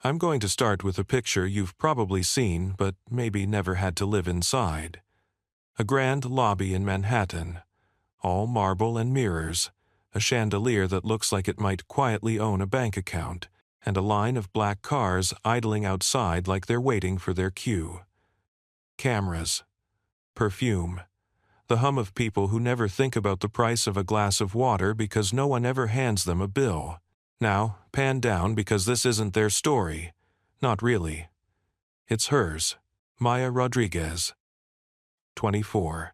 I'm going to start with a picture you've probably seen but maybe never had to live inside. A grand lobby in Manhattan, all marble and mirrors, a chandelier that looks like it might quietly own a bank account, and a line of black cars idling outside like they're waiting for their cue. Cameras, perfume, the hum of people who never think about the price of a glass of water because no one ever hands them a bill. Now, pan down because this isn't their story. Not really. It's hers. Maya Rodriguez. 24.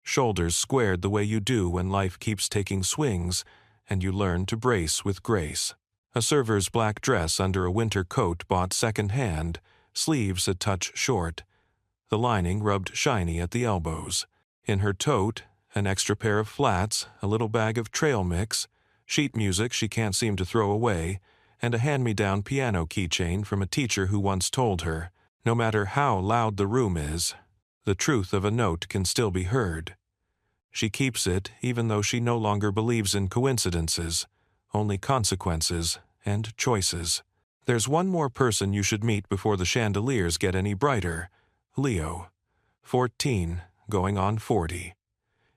Shoulders squared the way you do when life keeps taking swings, and you learn to brace with grace. A server's black dress under a winter coat bought second-hand, sleeves a touch short. The lining rubbed shiny at the elbows. In her tote, an extra pair of flats, a little bag of trail mix, sheet music she can't seem to throw away, and a hand-me-down piano keychain from a teacher who once told her, no matter how loud the room is, the truth of a note can still be heard. She keeps it even though she no longer believes in coincidences, only consequences and choices. There's one more person you should meet before the chandeliers get any brighter. Leo. 14, going on 40.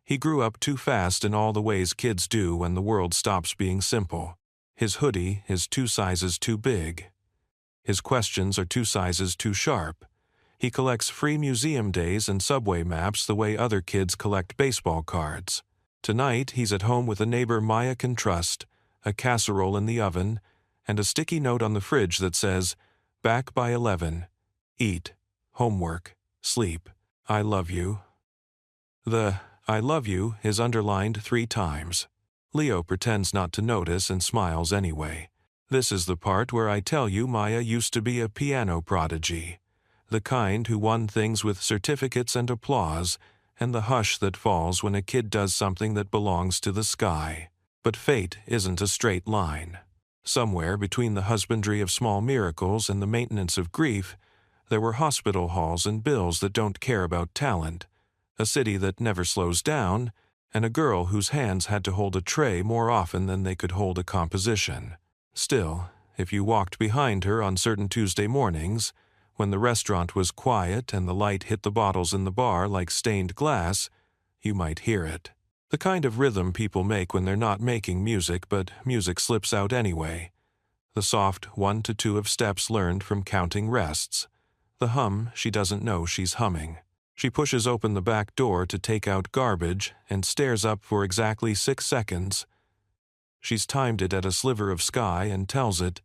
He grew up too fast in all the ways kids do when the world stops being simple. His hoodie is 2 sizes too big. His questions are 2 sizes too sharp. He collects free museum days and subway maps the way other kids collect baseball cards. Tonight, he's at home with a neighbor Maya can trust, a casserole in the oven, and a sticky note on the fridge that says, "Back by 11. Eat. Homework. Sleep. I love you." The "I love you" is underlined 3 times. Leo pretends not to notice and smiles anyway. This is the part where I tell you Maya used to be a piano prodigy. The kind who won things with certificates and applause, and the hush that falls when a kid does something that belongs to the sky. But fate isn't a straight line. Somewhere between the husbandry of small miracles and the maintenance of grief, there were hospital halls and bills that don't care about talent, a city that never slows down, and a girl whose hands had to hold a tray more often than they could hold a composition. Still, if you walked behind her on certain Tuesday mornings, when the restaurant was quiet and the light hit the bottles in the bar like stained glass, you might hear it. The kind of rhythm people make when they're not making music, but music slips out anyway. The soft 1 to 2 of steps learned from counting rests. The hum she doesn't know she's humming. She pushes open the back door to take out garbage and stares up for exactly 6 seconds. She's timed it at a sliver of sky and tells it,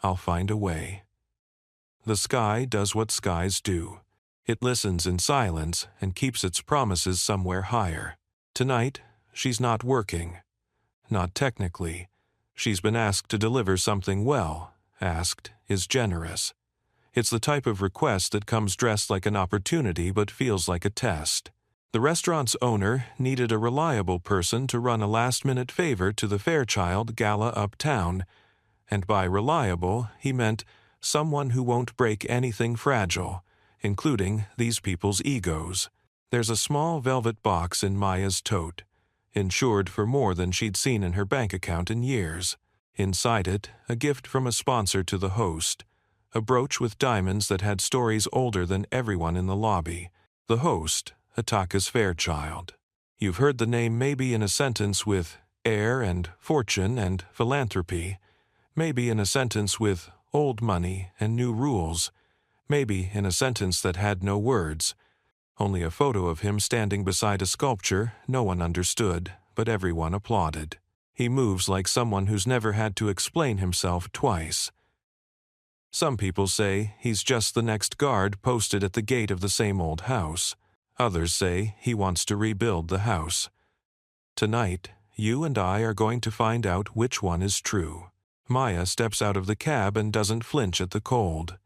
"I'll find a way." The sky does what skies do. It listens in silence and keeps its promises somewhere higher. Tonight, she's not working. Not technically. She's been asked to deliver something well. Asked is generous. It's the type of request that comes dressed like an opportunity but feels like a test. The restaurant's owner needed a reliable person to run a last-minute favor to the Fairchild Gala uptown, and by reliable, he meant someone who won't break anything fragile, including these people's egos. There's a small velvet box in Maya's tote, insured for more than she'd seen in her bank account in years. Inside it, a gift from a sponsor to the host, a brooch with diamonds that had stories older than everyone in the lobby. The host, Ataka's Fairchild. You've heard the name maybe in a sentence with heir and fortune and philanthropy, maybe in a sentence with old money and new rules, maybe in a sentence that had no words, only a photo of him standing beside a sculpture no one understood, but everyone applauded. He moves like someone who's never had to explain himself twice. Some people say he's just the next guard posted at the gate of the same old house. Others say he wants to rebuild the house. Tonight, you and I are going to find out which one is true. Maya steps out of the cab and doesn't flinch at the cold.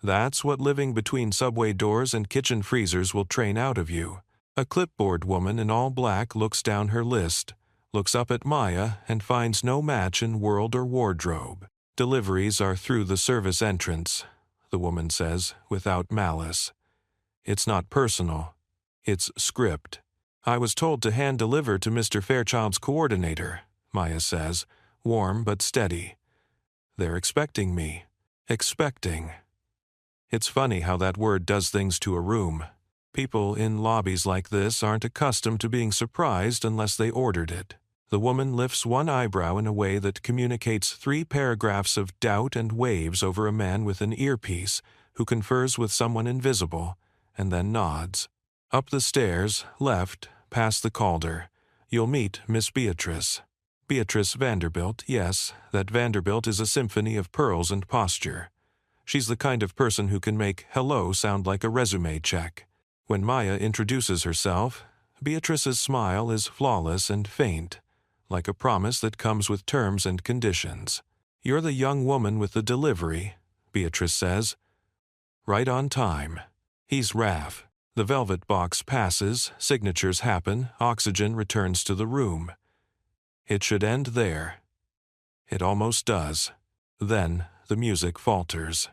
That's what living between subway doors and kitchen freezers will train out of you. A clipboard woman in all black looks down her list, looks up at Maya and finds no match in world or wardrobe. Deliveries are through the service entrance, the woman says, without malice. It's not personal. It's script. I was told to hand-deliver to Mr. Fairchild's coordinator, Maya says, warm but steady. They're expecting me. Expecting. It's funny how that word does things to a room. People in lobbies like this aren't accustomed to being surprised unless they ordered it. The woman lifts one eyebrow in a way that communicates 3 paragraphs of doubt and waves over a man with an earpiece who confers with someone invisible, and then nods. Up the stairs, left, past the Calder, you'll meet Miss Beatrice. Beatrice Vanderbilt, yes, that Vanderbilt is a symphony of pearls and posture. She's the kind of person who can make hello sound like a resume check. When Maya introduces herself, Beatrice's smile is flawless and faint, like a promise that comes with terms and conditions. "You're the young woman with the delivery," Beatrice says. "Right on time." He's Raph. The velvet box passes, signatures happen, oxygen returns to the room. It should end there. It almost does. Then the music falters.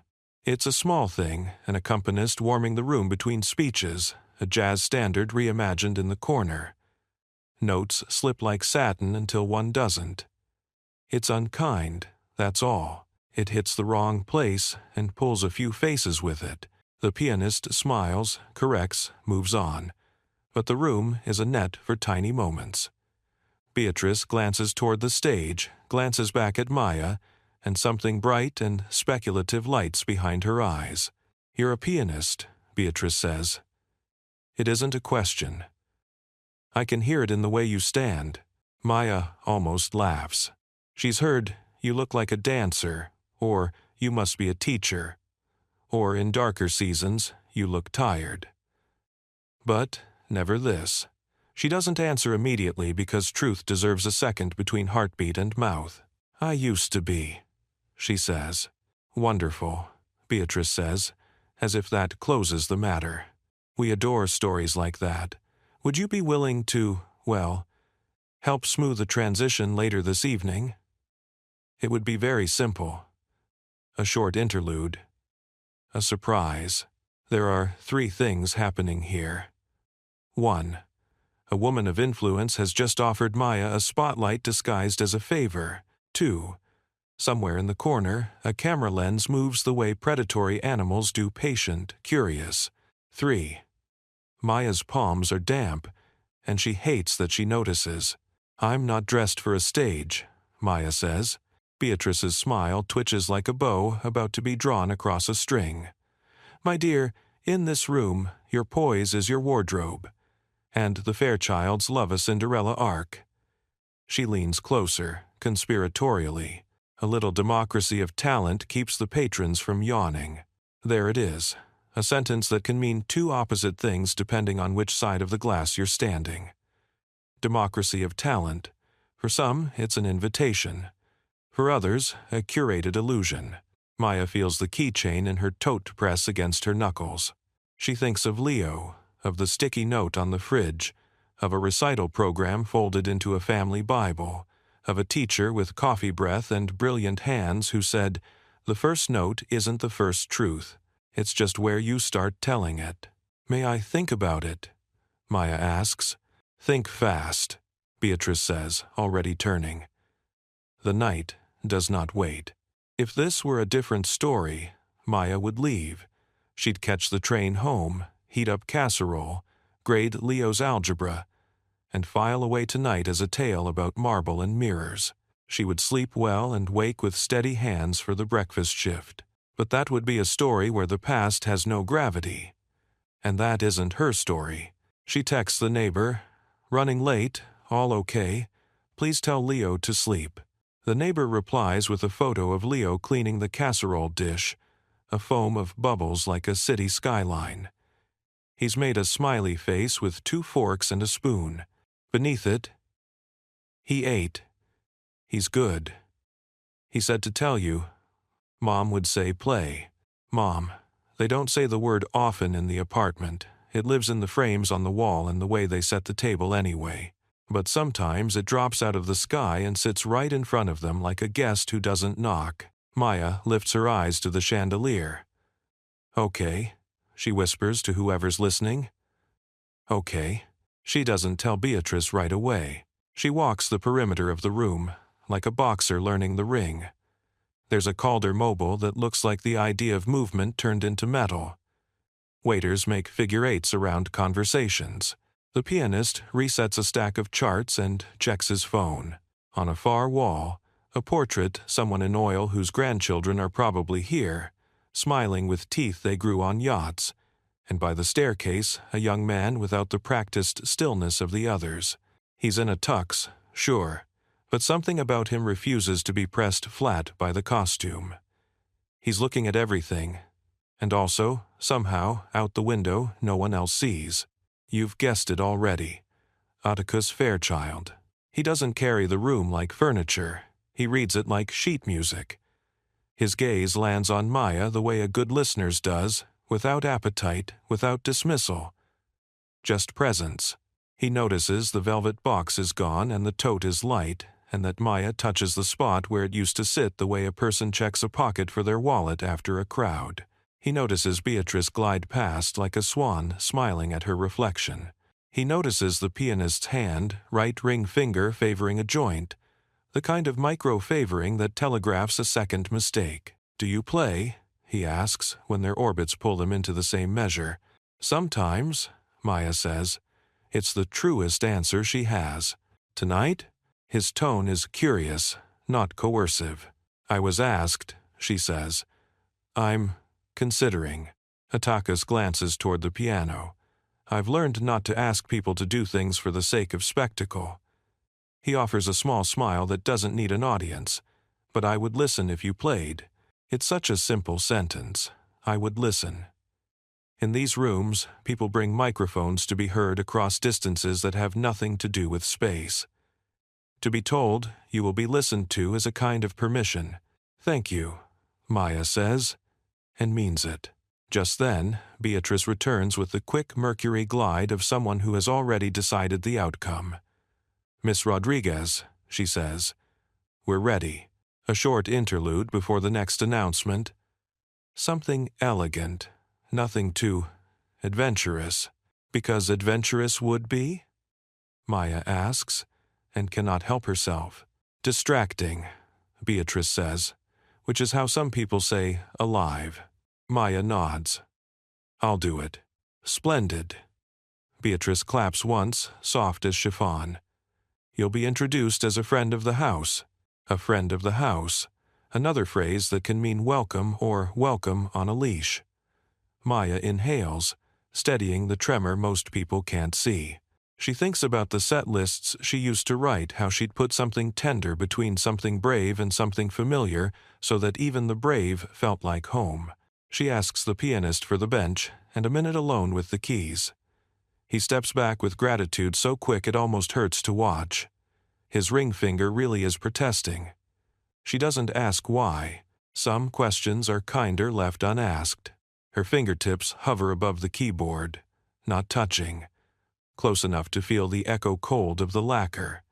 It's a small thing, an accompanist warming the room between speeches, a jazz standard reimagined in the corner. Notes slip like satin until one doesn't. It's unkind, that's all. It hits the wrong place and pulls a few faces with it. The pianist smiles, corrects, moves on. But the room is a net for tiny moments. Beatrice glances toward the stage, glances back at Maya, and something bright and speculative lights behind her eyes. "You're a pianist," Beatrice says. It isn't a question. "I can hear it in the way you stand." Maya almost laughs. She's heard, "You look like a dancer," or "You must be a teacher," or in darker seasons, "You look tired." But never this. She doesn't answer immediately because truth deserves a second between heartbeat and mouth. "I used to be," she says. "Wonderful," Beatrice says, as if that closes the matter. "We adore stories like that. Would you be willing to, well, help smooth the transition later this evening?" It would be very simple. A short interlude. A surprise. There are 3 things happening here. 1. A woman of influence has just offered Maya a spotlight disguised as a favor. 2. Somewhere in the corner, a camera lens moves the way predatory animals do, patient, curious. 3. Maya's palms are damp, and she hates that she notices. "I'm not dressed for a stage," Maya says. Beatrice's smile twitches like a bow about to be drawn across a string. "My dear, in this room, your poise is your wardrobe, and the Fairchilds love a Cinderella arc." She leans closer, conspiratorially. A little democracy of talent keeps the patrons from yawning. There it is, a sentence that can mean 2 opposite things depending on which side of the glass you're standing. Democracy of talent. For some, it's an invitation. For others, a curated illusion. Maya feels the keychain in her tote press against her knuckles. She thinks of Leo, of the sticky note on the fridge, of a recital program folded into a family Bible, of a teacher with coffee breath and brilliant hands who said, "The first note isn't the first truth. It's just where you start telling it." "May I think about it?" Maya asks. "Think fast," Beatrice says, already turning. The night does not wait. If this were a different story, Maya would leave. She'd catch the train home, heat up casserole, grade Leo's algebra, and file away tonight as a tale about marble and mirrors. She would sleep well and wake with steady hands for the breakfast shift. But that would be a story where the past has no gravity. And that isn't her story. She texts the neighbor, "Running late, all okay. Please tell Leo to sleep." The neighbor replies with a photo of Leo cleaning the casserole dish, a foam of bubbles like a city skyline. He's made a smiley face with 2 forks and a spoon. Beneath it, "He ate. He's good. He said to tell you." Mom would say play. "Mom, they don't say the word often in the apartment. It lives in the frames on the wall and the way they set the table anyway. But sometimes it drops out of the sky and sits right in front of them like a guest who doesn't knock." Maya lifts her eyes to the chandelier. "Okay," she whispers to whoever's listening. "Okay." She doesn't tell Beatrice right away. She walks the perimeter of the room, like a boxer learning the ring. There's a Calder mobile that looks like the idea of movement turned into metal. Waiters make figure eights around conversations. The pianist resets a stack of charts and checks his phone. On a far wall, a portrait, someone in oil whose grandchildren are probably here, smiling with teeth they grew on yachts, and by the staircase, a young man without the practiced stillness of the others. He's in a tux, sure, but something about him refuses to be pressed flat by the costume. He's looking at everything, and also, somehow, out the window no one else sees. You've guessed it already. Atticus Fairchild. He doesn't carry the room like furniture. He reads it like sheet music. His gaze lands on Maya the way a good listener's does, without appetite, without dismissal. Just presence. He notices the velvet box is gone and the tote is light, and that Maya touches the spot where it used to sit the way a person checks a pocket for their wallet after a crowd. He notices Beatrice glide past like a swan smiling at her reflection. He notices the pianist's hand, right ring finger favoring a joint, the kind of micro-favoring that telegraphs a second mistake. "Do you play?" he asks when their orbits pull them into the same measure. "Sometimes," Maya says. It's the truest answer she has. "Tonight?" His tone is curious, not coercive. "I was asked," she says. "I'm considering." Atticus glances toward the piano. "I've learned not to ask people to do things for the sake of spectacle." He offers a small smile that doesn't need an audience. "But I would listen if you played." It's such a simple sentence. I would listen. In these rooms, people bring microphones to be heard across distances that have nothing to do with space. To be told you will be listened to is a kind of permission. "Thank you," Maya says, and means it. Just then, Beatrice returns with the quick Mercury glide of someone who has already decided the outcome. "Miss Rodriguez," she says. "We're ready." A short interlude before the next announcement. Something elegant, nothing too adventurous. Because adventurous would be? Maya asks, and cannot help herself. "Distracting," Beatrice says, which is how some people say alive. Maya nods. "I'll do it." "Splendid." Beatrice claps once, soft as chiffon. "You'll be introduced as a friend of the house." A friend of the house, another phrase that can mean welcome or welcome on a leash. Maya inhales, steadying the tremor most people can't see. She thinks about the set lists she used to write, how she'd put something tender between something brave and something familiar so that even the brave felt like home. She asks the pianist for the bench and a minute alone with the keys. He steps back with gratitude so quick it almost hurts to watch. His ring finger really is protesting. She doesn't ask why. Some questions are kinder left unasked. Her fingertips hover above the keyboard, not touching, close enough to feel the echo cold of the lacquer.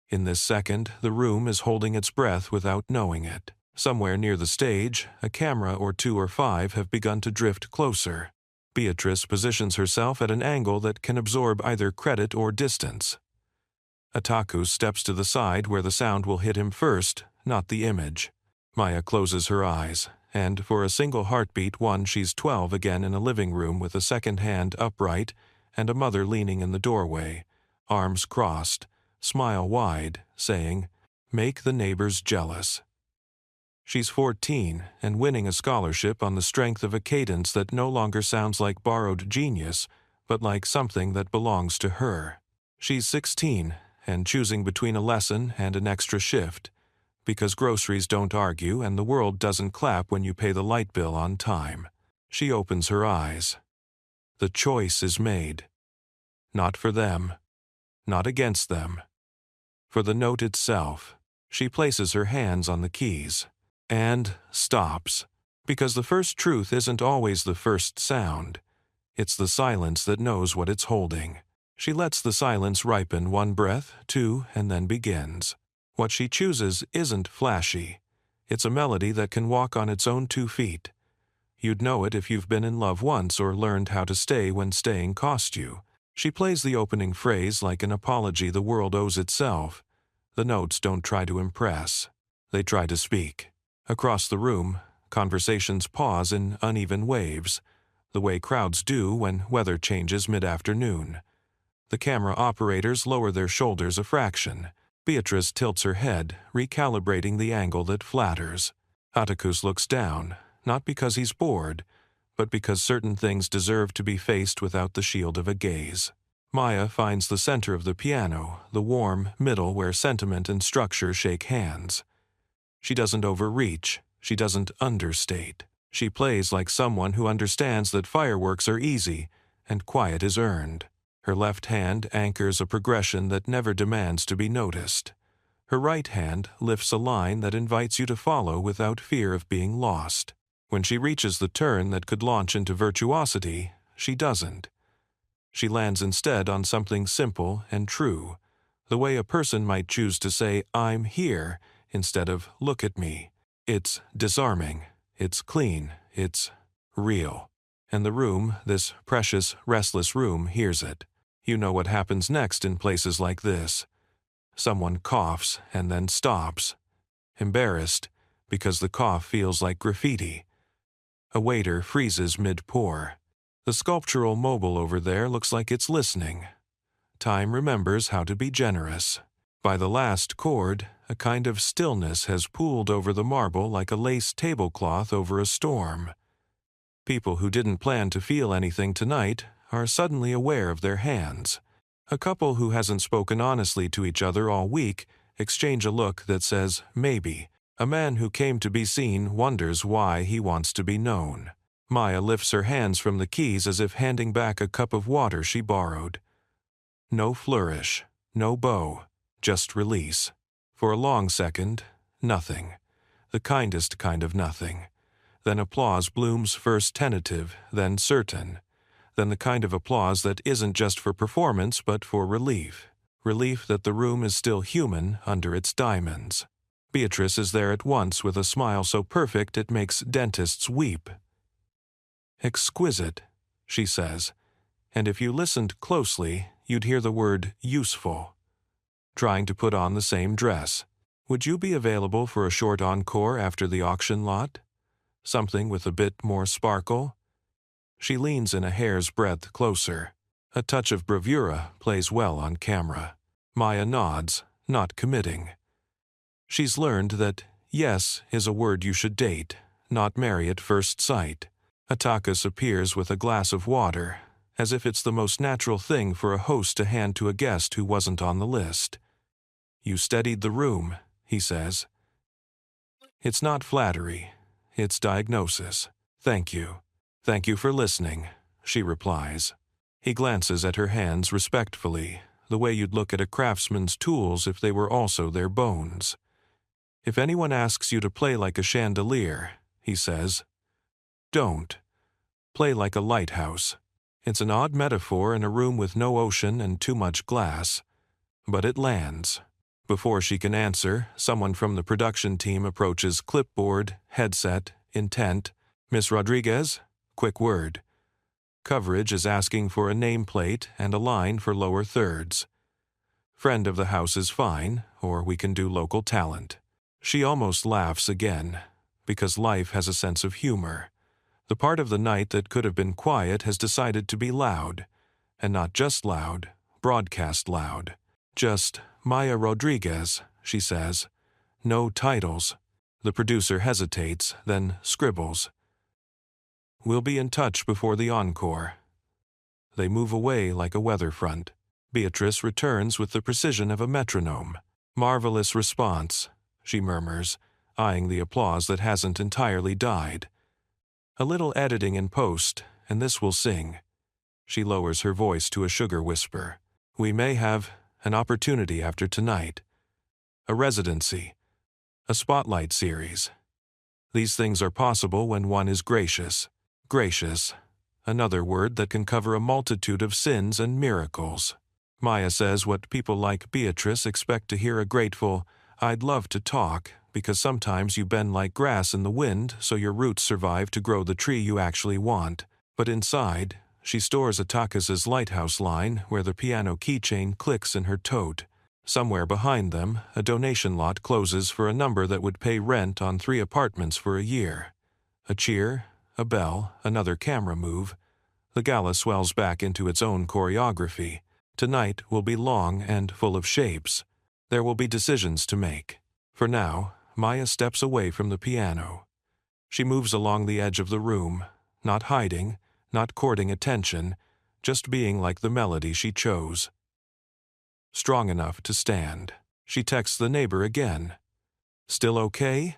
In this second, the room is holding its breath without knowing it. Somewhere near the stage, a camera or 2 or 5 have begun to drift closer. Beatrice positions herself at an angle that can absorb either credit or distance. Atticus steps to the side where the sound will hit him first, not the image. Maya closes her eyes, and for a single heartbeat she's 12 again in a living room with a second hand upright and a mother leaning in the doorway, arms crossed, smile wide, saying, "Make the neighbors jealous." She's 14 and winning a scholarship on the strength of a cadence that no longer sounds like borrowed genius, but like something that belongs to her. She's 16 and choosing between a lesson and an extra shift, because groceries don't argue and the world doesn't clap when you pay the light bill on time. She opens her eyes. The choice is made. Not for them. Not against them. For the note itself. She places her hands on the keys. And stops. Because the first truth isn't always the first sound. It's the silence that knows what it's holding. She lets the silence ripen 1 breath, 2, and then begins. What she chooses isn't flashy. It's a melody that can walk on its own 2 feet. You'd know it if you've been in love once or learned how to stay when staying cost you. She plays the opening phrase like an apology the world owes itself. The notes don't try to impress. They try to speak. Across the room, conversations pause in uneven waves, the way crowds do when weather changes mid-afternoon. The camera operators lower their shoulders a fraction. Beatrice tilts her head, recalibrating the angle that flatters. Atticus looks down, not because he's bored, but because certain things deserve to be faced without the shield of a gaze. Maya finds the center of the piano, the warm middle where sentiment and structure shake hands. She doesn't overreach, she doesn't understate. She plays like someone who understands that fireworks are easy and quiet is earned. Her left hand anchors a progression that never demands to be noticed. Her right hand lifts a line that invites you to follow without fear of being lost. When she reaches the turn that could launch into virtuosity, she doesn't. She lands instead on something simple and true, the way a person might choose to say, "I'm here," instead of "look at me." It's disarming, it's clean, it's real. And the room, this precious, restless room, hears it. You know what happens next in places like this. Someone coughs and then stops, embarrassed, because the cough feels like graffiti. A waiter freezes mid-pour. The sculptural mobile over there looks like it's listening. Time remembers how to be generous. By the last chord, a kind of stillness has pooled over the marble like a lace tablecloth over a storm. People who didn't plan to feel anything tonight are suddenly aware of their hands. A couple who hasn't spoken honestly to each other all week exchange a look that says, maybe. A man who came to be seen wonders why he wants to be known. Maya lifts her hands from the keys as if handing back a cup of water she borrowed. No flourish, no bow, just release. For a long second, nothing. The kindest kind of nothing. Then applause blooms first tentative, then certain. Then the kind of applause that isn't just for performance but for relief. Relief that the room is still human under its diamonds. Beatrice is there at once with a smile so perfect it makes dentists weep. "Exquisite," she says, and if you listened closely, you'd hear the word useful. Trying to put on the same dress. Would you be available for a short encore after the auction lot? Something with a bit more sparkle? She leans in a hair's breadth closer. A touch of bravura plays well on camera. Maya nods, not committing. She's learned that yes is a word you should date, not marry at first sight. Atticus appears with a glass of water, as if it's the most natural thing for a host to hand to a guest who wasn't on the list. "You steadied the room," he says. It's not flattery, it's diagnosis. "Thank you. Thank you for listening," she replies. He glances at her hands respectfully, the way you'd look at a craftsman's tools if they were also their bones. "If anyone asks you to play like a chandelier," he says, "don't. Play like a lighthouse." It's an odd metaphor in a room with no ocean and too much glass, but it lands. Before she can answer, someone from the production team approaches clipboard, headset, intent. "Miss Rodriguez? Quick word." Coverage is asking for a nameplate and a line for lower thirds. "Friend of the house is fine, or we can do local talent." She almost laughs again, because life has a sense of humor. The part of the night that could have been quiet has decided to be loud, and not just loud, broadcast loud. Just Maya Rodriguez, she says. No titles. The producer hesitates, then scribbles. "We'll be in touch before the encore." They move away like a weather front. Beatrice returns with the precision of a metronome. "Marvelous response," she murmurs, eyeing the applause that hasn't entirely died. "A little editing in post, and this will sing." She lowers her voice to a sugar whisper. "We may have an opportunity after tonight. A residency. A spotlight series. These things are possible when one is gracious." Gracious. Another word that can cover a multitude of sins and miracles. Maya says what people like Beatrice expect to hear: a grateful, "I'd love to talk," because sometimes you bend like grass in the wind so your roots survive to grow the tree you actually want. But inside, she stores Atticus's lighthouse line where the piano keychain clicks in her tote. Somewhere behind them, a donation lot closes for a number that would pay rent on 3 apartments for a year. A cheer, a bell, another camera move. The gala swells back into its own choreography. Tonight will be long and full of shapes. There will be decisions to make. For now, Maya steps away from the piano. She moves along the edge of the room, not hiding, not courting attention, just being like the melody she chose. Strong enough to stand. She texts the neighbor again. "Still okay?"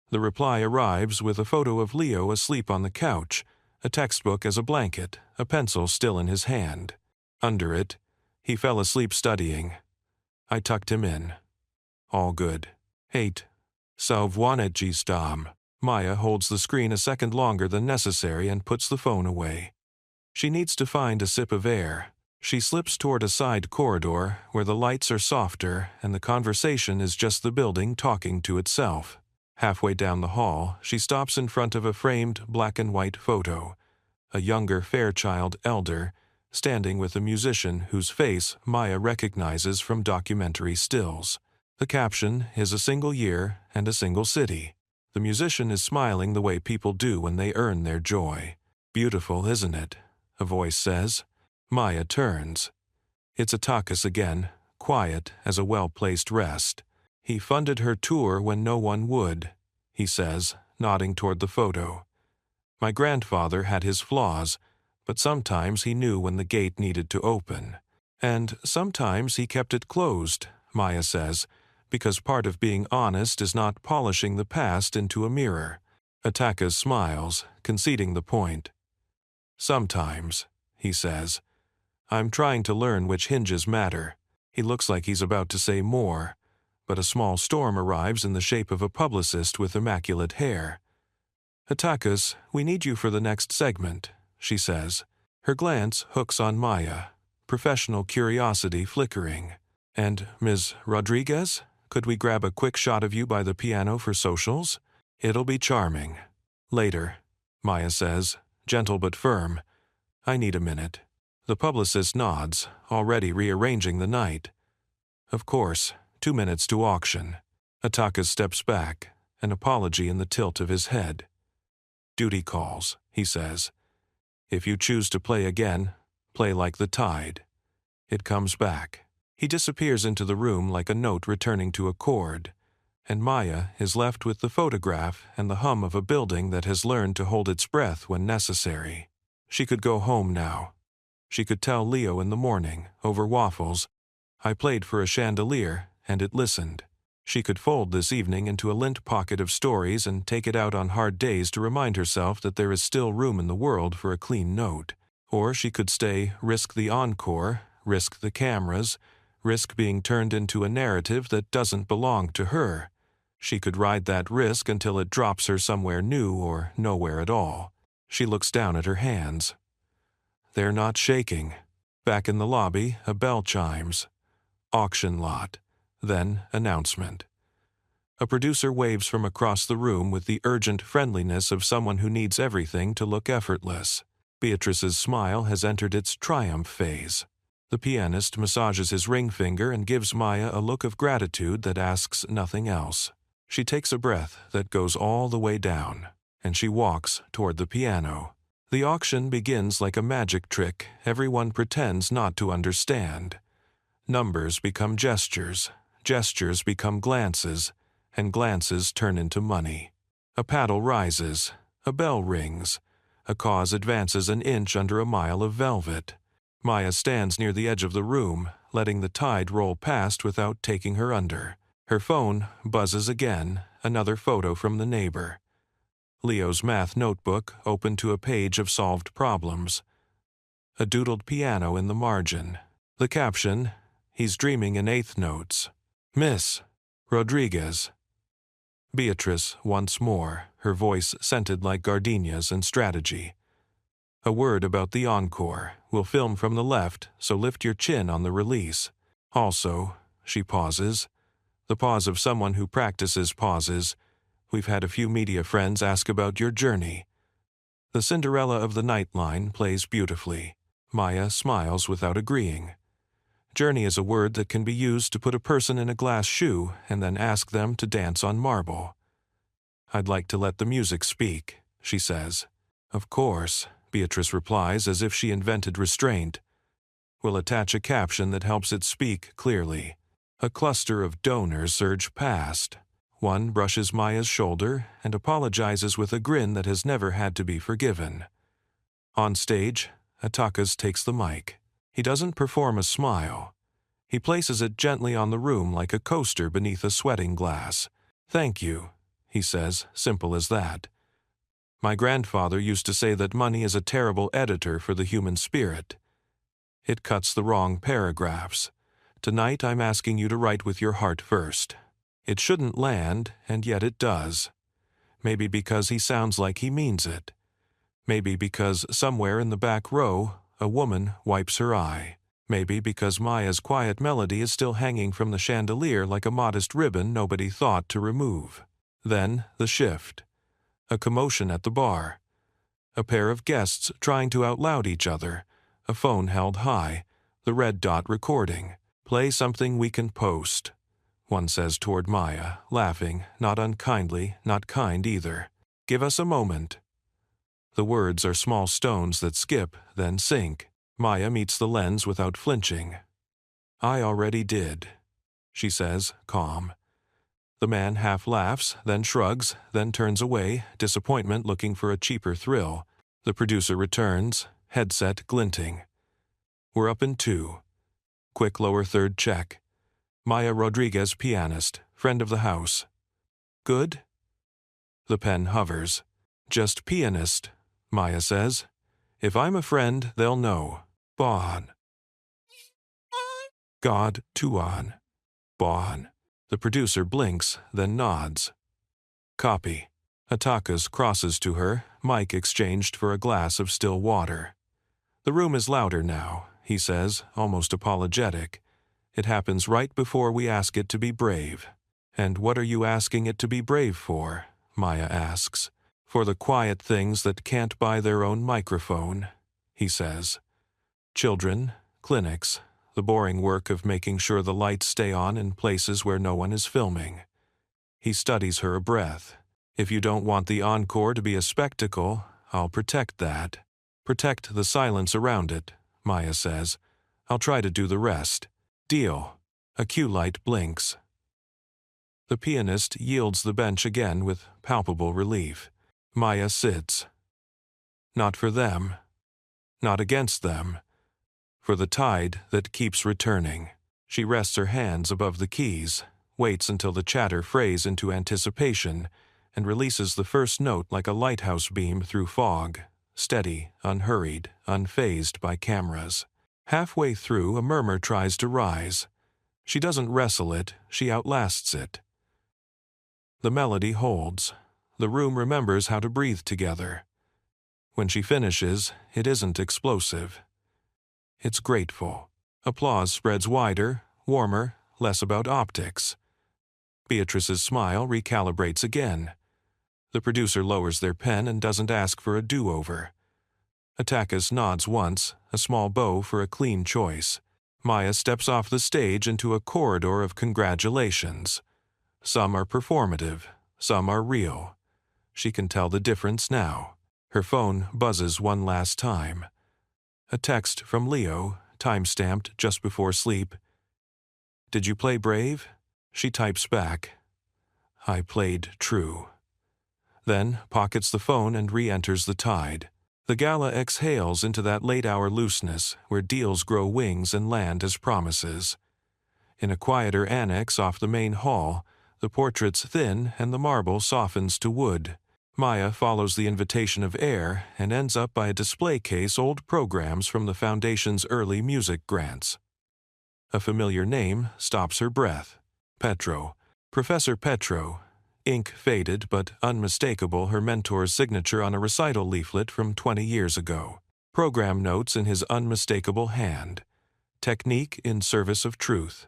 The reply arrives with a photo of Leo asleep on the couch, a textbook as a blanket, a pencil still in his hand. Under it, "He fell asleep studying. I tucked him in. All good. Hate. Salvwanetgistam." Maya holds the screen a second longer than necessary and puts the phone away. She needs to find a sip of air. She slips toward a side corridor where the lights are softer and the conversation is just the building talking to itself. Halfway down the hall, she stops in front of a framed black and white photo. A younger Fairchild elder, standing with a musician whose face Maya recognizes from documentary stills. The caption is a single year and a single city. The musician is smiling the way people do when they earn their joy. "Beautiful, isn't it?" a voice says. Maya turns. It's Atakas again, quiet as a well-placed rest. "He funded her tour when no one would," he says, nodding toward the photo. "My grandfather had his flaws, but sometimes he knew when the gate needed to open. And sometimes he kept it closed," Maya says, "because part of being honest is not polishing the past into a mirror." Atakas smiles, conceding the point. "Sometimes," he says. "I'm trying to learn which hinges matter." He looks like he's about to say more, but a small storm arrives in the shape of a publicist with immaculate hair. "Atakas, we need you for the next segment," she says. Her glance hooks on Maya, professional curiosity flickering. "And, Ms. Rodriguez, could we grab a quick shot of you by the piano for socials? It'll be charming." "Later," Maya says, gentle but firm. "I need a minute." The publicist nods, already rearranging the night. "Of course, 2 minutes to auction." Atakas steps back, an apology in the tilt of his head. "Duty calls," he says. "If you choose to play again, play like the tide." It comes back. He disappears into the room like a note returning to a chord, and Maya is left with the photograph and the hum of a building that has learned to hold its breath when necessary. She could go home now. She could tell Leo in the morning, over waffles, "I played for a chandelier, and it listened." She could fold this evening into a lint pocket of stories and take it out on hard days to remind herself that there is still room in the world for a clean note. Or she could stay, risk the encore, risk the cameras, risk being turned into a narrative that doesn't belong to her. She could ride that risk until it drops her somewhere new or nowhere at all. She looks down at her hands. They're not shaking. Back in the lobby, a bell chimes. Auction lot. Then announcement. A producer waves from across the room with the urgent friendliness of someone who needs everything to look effortless. Beatrice's smile has entered its triumph phase. The pianist massages his ring finger and gives Maya a look of gratitude that asks nothing else. She takes a breath that goes all the way down, and she walks toward the piano. The auction begins like a magic trick everyone pretends not to understand. Numbers become gestures, gestures become glances, and glances turn into money. A paddle rises, a bell rings, a cause advances an inch under a mile of velvet. Maya stands near the edge of the room, letting the tide roll past without taking her under. Her phone buzzes again, another photo from the neighbor. Leo's math notebook open to a page of solved problems. A doodled piano in the margin. The caption, "He's dreaming in eighth notes." "Miss Rodriguez." Beatrice once more, her voice scented like gardenias and strategy. "A word about the encore. We'll film from the left, so lift your chin on the release. Also," she pauses, the pause of someone who practices pauses, "we've had a few media friends ask about your journey." The Cinderella of the Night line plays beautifully. Maya smiles without agreeing. Journey is a word that can be used to put a person in a glass shoe and then ask them to dance on marble. I'd like to let the music speak, she says. Of course, Beatrice replies as if she invented restraint. We'll attach a caption that helps it speak clearly. A cluster of donors surge past. One brushes Maya's shoulder and apologizes with a grin that has never had to be forgiven. On stage, Atakas takes the mic. He doesn't perform a smile. He places it gently on the room like a coaster beneath a sweating glass. Thank you, he says, simple as that. My grandfather used to say that money is a terrible editor for the human spirit. It cuts the wrong paragraphs. Tonight I'm asking you to write with your heart first. It shouldn't land, and yet it does. Maybe because he sounds like he means it. Maybe because somewhere in the back row, a woman wipes her eye. Maybe because Maya's quiet melody is still hanging from the chandelier like a modest ribbon nobody thought to remove. Then the shift. A commotion at the bar. A pair of guests trying to outloud each other. A phone held high. The red dot recording. Play something we can post, one says toward Maya, laughing, not unkindly, not kind either. Give us a moment. The words are small stones that skip, then sink. Maya meets the lens without flinching. I already did, she says, calm. The man half laughs, then shrugs, then turns away, disappointment looking for a cheaper thrill. The producer returns, headset glinting. We're up in 2. Quick lower third check. Maya Rodriguez, pianist, friend of the house. Good? The pen hovers. Just pianist, Maya says. If I'm a friend, they'll know. Bon. God, Tuan. Bon. The producer blinks, then nods. Copy. Atakas crosses to her, mic exchanged for a glass of still water. The room is louder now, he says, almost apologetic. It happens right before we ask it to be brave. And what are you asking it to be brave for? Maya asks. For the quiet things that can't buy their own microphone, he says. Children, clinics, the boring work of making sure the lights stay on in places where no one is filming. He studies her a breath. If you don't want the encore to be a spectacle, I'll protect that. Protect the silence around it, Maya says. I'll try to do the rest. Deal. A cue light blinks. The pianist yields the bench again with palpable relief. Maya sits. Not for them. Not against them. For the tide that keeps returning. She rests her hands above the keys, waits until the chatter frays into anticipation, and releases the first note like a lighthouse beam through fog, steady, unhurried, unfazed by cameras. Halfway through, a murmur tries to rise. She doesn't wrestle it, she outlasts it. The melody holds. The room remembers how to breathe together. When she finishes, it isn't explosive. It's grateful. Applause spreads wider, warmer, less about optics. Beatrice's smile recalibrates again. The producer lowers their pen and doesn't ask for a do-over. Atakas nods once, a small bow for a clean choice. Maya steps off the stage into a corridor of congratulations. Some are performative, some are real. She can tell the difference now. Her phone buzzes one last time. A text from Leo, time-stamped just before sleep. Did you play brave? She types back. I played true. Then pockets the phone and re-enters the tide. The gala exhales into that late-hour looseness where deals grow wings and land as promises. In a quieter annex off the main hall, the portraits thin and the marble softens to wood. Maya follows the invitation of air and ends up by a display case old programs from the Foundation's early music grants. A familiar name stops her breath. Petro. Professor Petro. Ink faded but unmistakable her mentor's signature on a recital leaflet from 20 years ago. Program notes in his unmistakable hand. Technique in service of truth.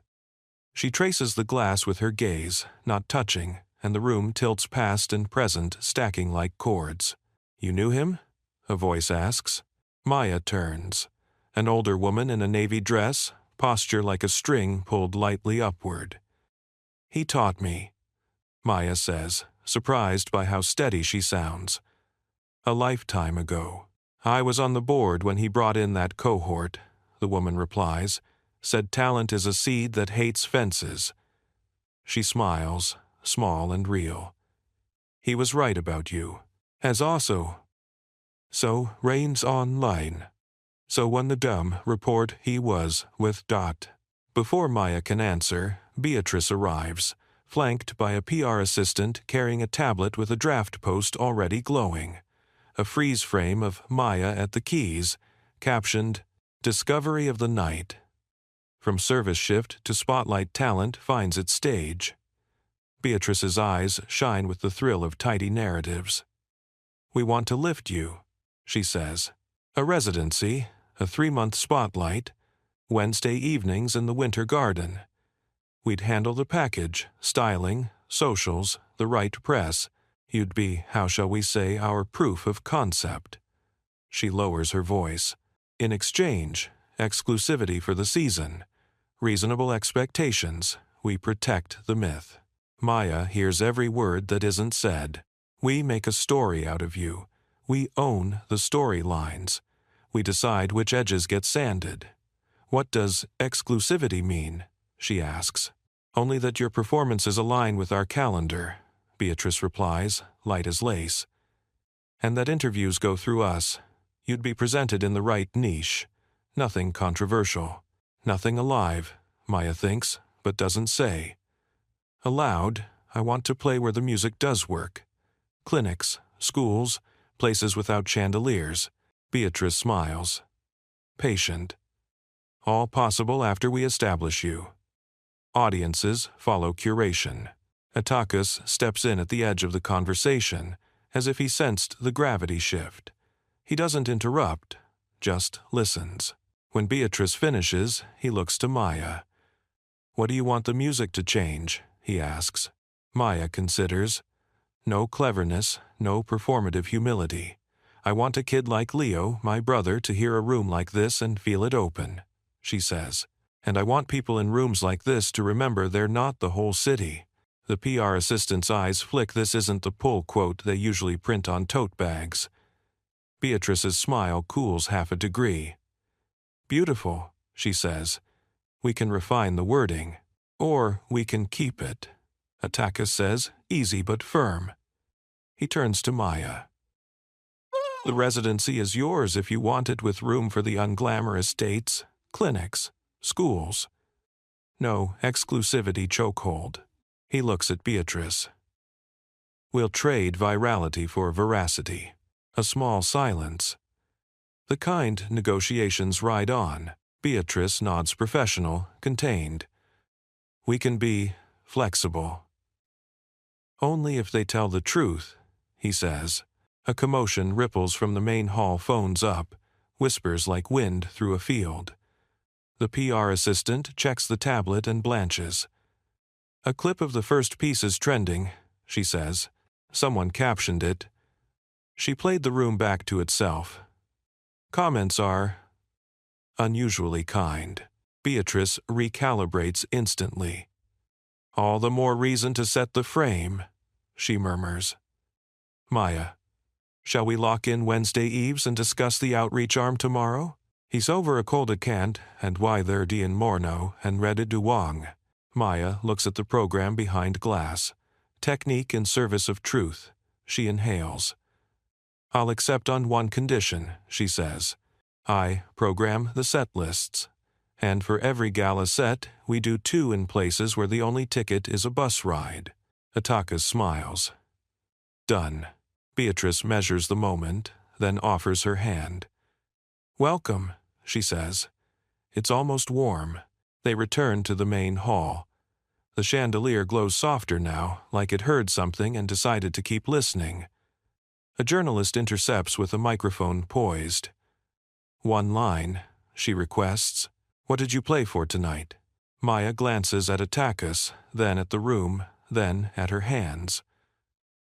She traces the glass with her gaze, not touching, and the room tilts past and present, stacking like chords. You knew him? A voice asks. Maya turns. An older woman in a navy dress, posture like a string pulled lightly upward. He taught me, Maya says, surprised by how steady she sounds. A lifetime ago. I was on the board when he brought in that cohort, the woman replies, said talent is a seed that hates fences. She smiles, small and real. He was right about you. As also. So reigns online. So when the dumb report he was with dot. Before Maya can answer, Beatrice arrives, flanked by a PR assistant carrying a tablet with a draft post already glowing. A freeze frame of Maya at the keys, captioned, Discovery of the Night. From service shift to spotlight talent finds its stage. Beatrice's eyes shine with the thrill of tidy narratives. We want to lift you, she says. A residency, a 3-month spotlight, Wednesday evenings in the Winter Garden. We'd handle the package, styling, socials, the right press. You'd be, how shall we say, our proof of concept. She lowers her voice. In exchange, exclusivity for the season. Reasonable expectations. We protect the myth. Maya hears every word that isn't said. We make a story out of you. We own the storylines. We decide which edges get sanded. What does exclusivity mean? She asks. Only that your performances align with our calendar, Beatrice replies, light as lace. And that interviews go through us. You'd be presented in the right niche. Nothing controversial. Nothing alive, Maya thinks, but doesn't say. Aloud, I want to play where the music does work. Clinics, schools, places without chandeliers. Beatrice smiles. Patient. All possible after we establish you. Audiences follow curation. Atakas steps in at the edge of the conversation, as if he sensed the gravity shift. He doesn't interrupt, just listens. When Beatrice finishes, he looks to Maya. What do you want the music to change? He asks. Maya considers. No cleverness, no performative humility. I want a kid like Leo, my brother, to hear a room like this and feel it open, she says. And I want people in rooms like this to remember they're not the whole city. The PR assistant's eyes flick. This isn't the pull quote they usually print on tote bags. Beatrice's smile cools half a degree. Beautiful, she says. We can refine the wording. Or we can keep it. Atakas says, easy but firm. He turns to Maya. The residency is yours if you want it, with room for the unglamorous dates, clinics, schools. No exclusivity chokehold. He looks at Beatrice. We'll trade virality for veracity. A small silence. The kind negotiations ride on. Beatrice nods professional, contained. We can be flexible. Only if they tell the truth, he says. A commotion ripples from the main hall. Phones up, whispers like wind through a field. The PR assistant checks the tablet and blanches. A clip of the first piece is trending, she says. Someone captioned it. She played the room back to itself. Comments are unusually kind. Beatrice recalibrates instantly. All the more reason to set the frame, she murmurs. Maya, shall we lock in Wednesday eves and discuss the outreach arm tomorrow? He's over a cold cant and why they're Dian Morno and Reda Duwang. Maya looks at the program behind glass. Technique in service of truth. She inhales. I'll accept on one condition, she says. I program the set lists. And for every gala set, we do 2 in places where the only ticket is a bus ride. Atakas smiles. Done. Beatrice measures the moment, then offers her hand. Welcome, she says. It's almost warm. They return to the main hall. The chandelier glows softer now, like it heard something and decided to keep listening. A journalist intercepts with a microphone poised. One line, she requests. What did you play for tonight? Maya glances at Atakas, then at the room, then at her hands.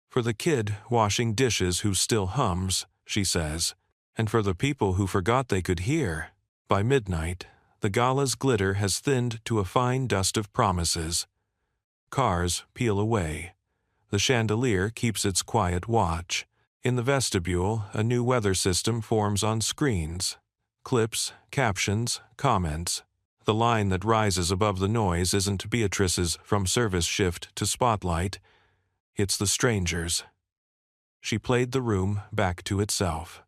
For the kid washing dishes who still hums, she says, and for the people who forgot they could hear. By midnight, The gala's glitter has thinned to a fine dust of promises. Cars peel away. The chandelier keeps its quiet watch. In the vestibule, a new weather system forms on screens. Clips, captions, comments. The line that rises above the noise isn't Beatrice's from service shift to spotlight. It's the stranger's. She played the room back to itself.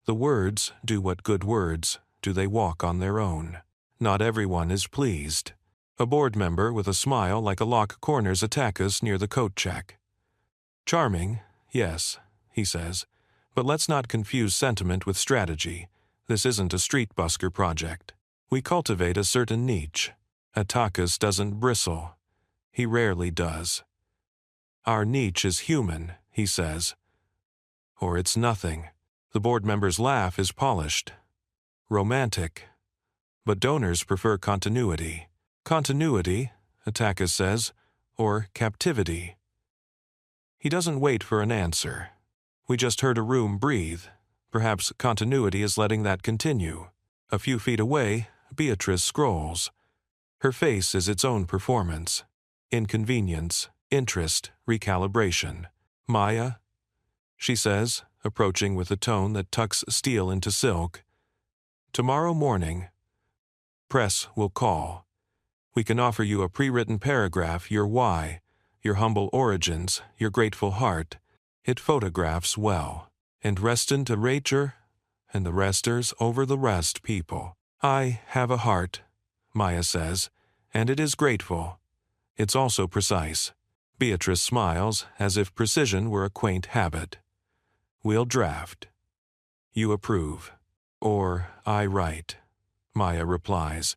The words do what good words do, they walk on their own. Not everyone is pleased. A board member with a smile like a lock corners attack us near the coat check. Charming, yes, he says, but let's not confuse sentiment with strategy. This isn't a street busker project. We cultivate a certain niche. Attakas doesn't bristle. He rarely does. Our niche is human, he says. Or it's nothing. The board member's laugh is polished. Romantic. But donors prefer continuity. Continuity, Attakas says, or captivity. He doesn't wait for an answer. We just heard a room breathe. Perhaps continuity is letting that continue. A few feet away, Beatrice scrolls. Her face is its own performance. Inconvenience, interest, recalibration. Maya, she says, approaching with a tone that tucks steel into silk. Tomorrow morning, press will call. We can offer you a pre-written paragraph, your why, your humble origins, your grateful heart. It photographs well. And restin to Racher, and the resters over the rest people. I have a heart, Maya says, and it is grateful. It's also precise. Beatrice smiles, as if precision were a quaint habit. We'll draft. You approve. Or I write. Maya replies.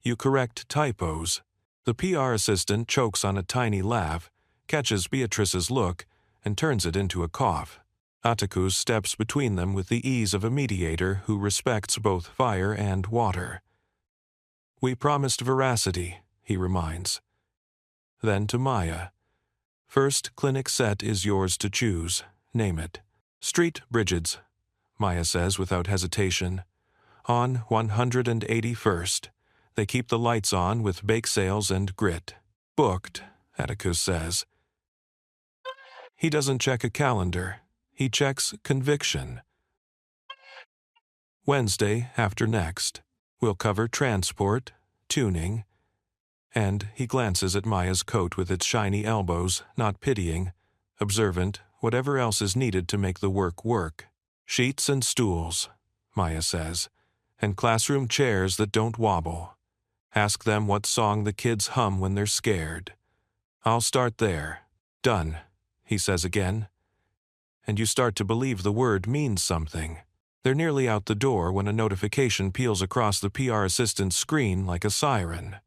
You correct typos. The PR assistant chokes on a tiny laugh, catches Beatrice's look, and turns it into a cough. Atticus steps between them with the ease of a mediator who respects both fire and water. We promised veracity, he reminds. Then to Maya. First clinic set is yours to choose. Name it. Street Bridget's, Maya says without hesitation. On 181st. They keep the lights on with bake sales and grit. Booked, Atticus says. He doesn't check a calendar. He checks conviction. Wednesday after next. We'll cover transport, tuning, and he glances at Maya's coat with its shiny elbows, not pitying, observant, whatever else is needed to make the work work. Sheets and stools, Maya says, and classroom chairs that don't wobble. Ask them what song the kids hum when they're scared. I'll start there. Done, he says again. And you start to believe the word means something. They're nearly out the door when a notification peels across the PR assistant's screen like a siren.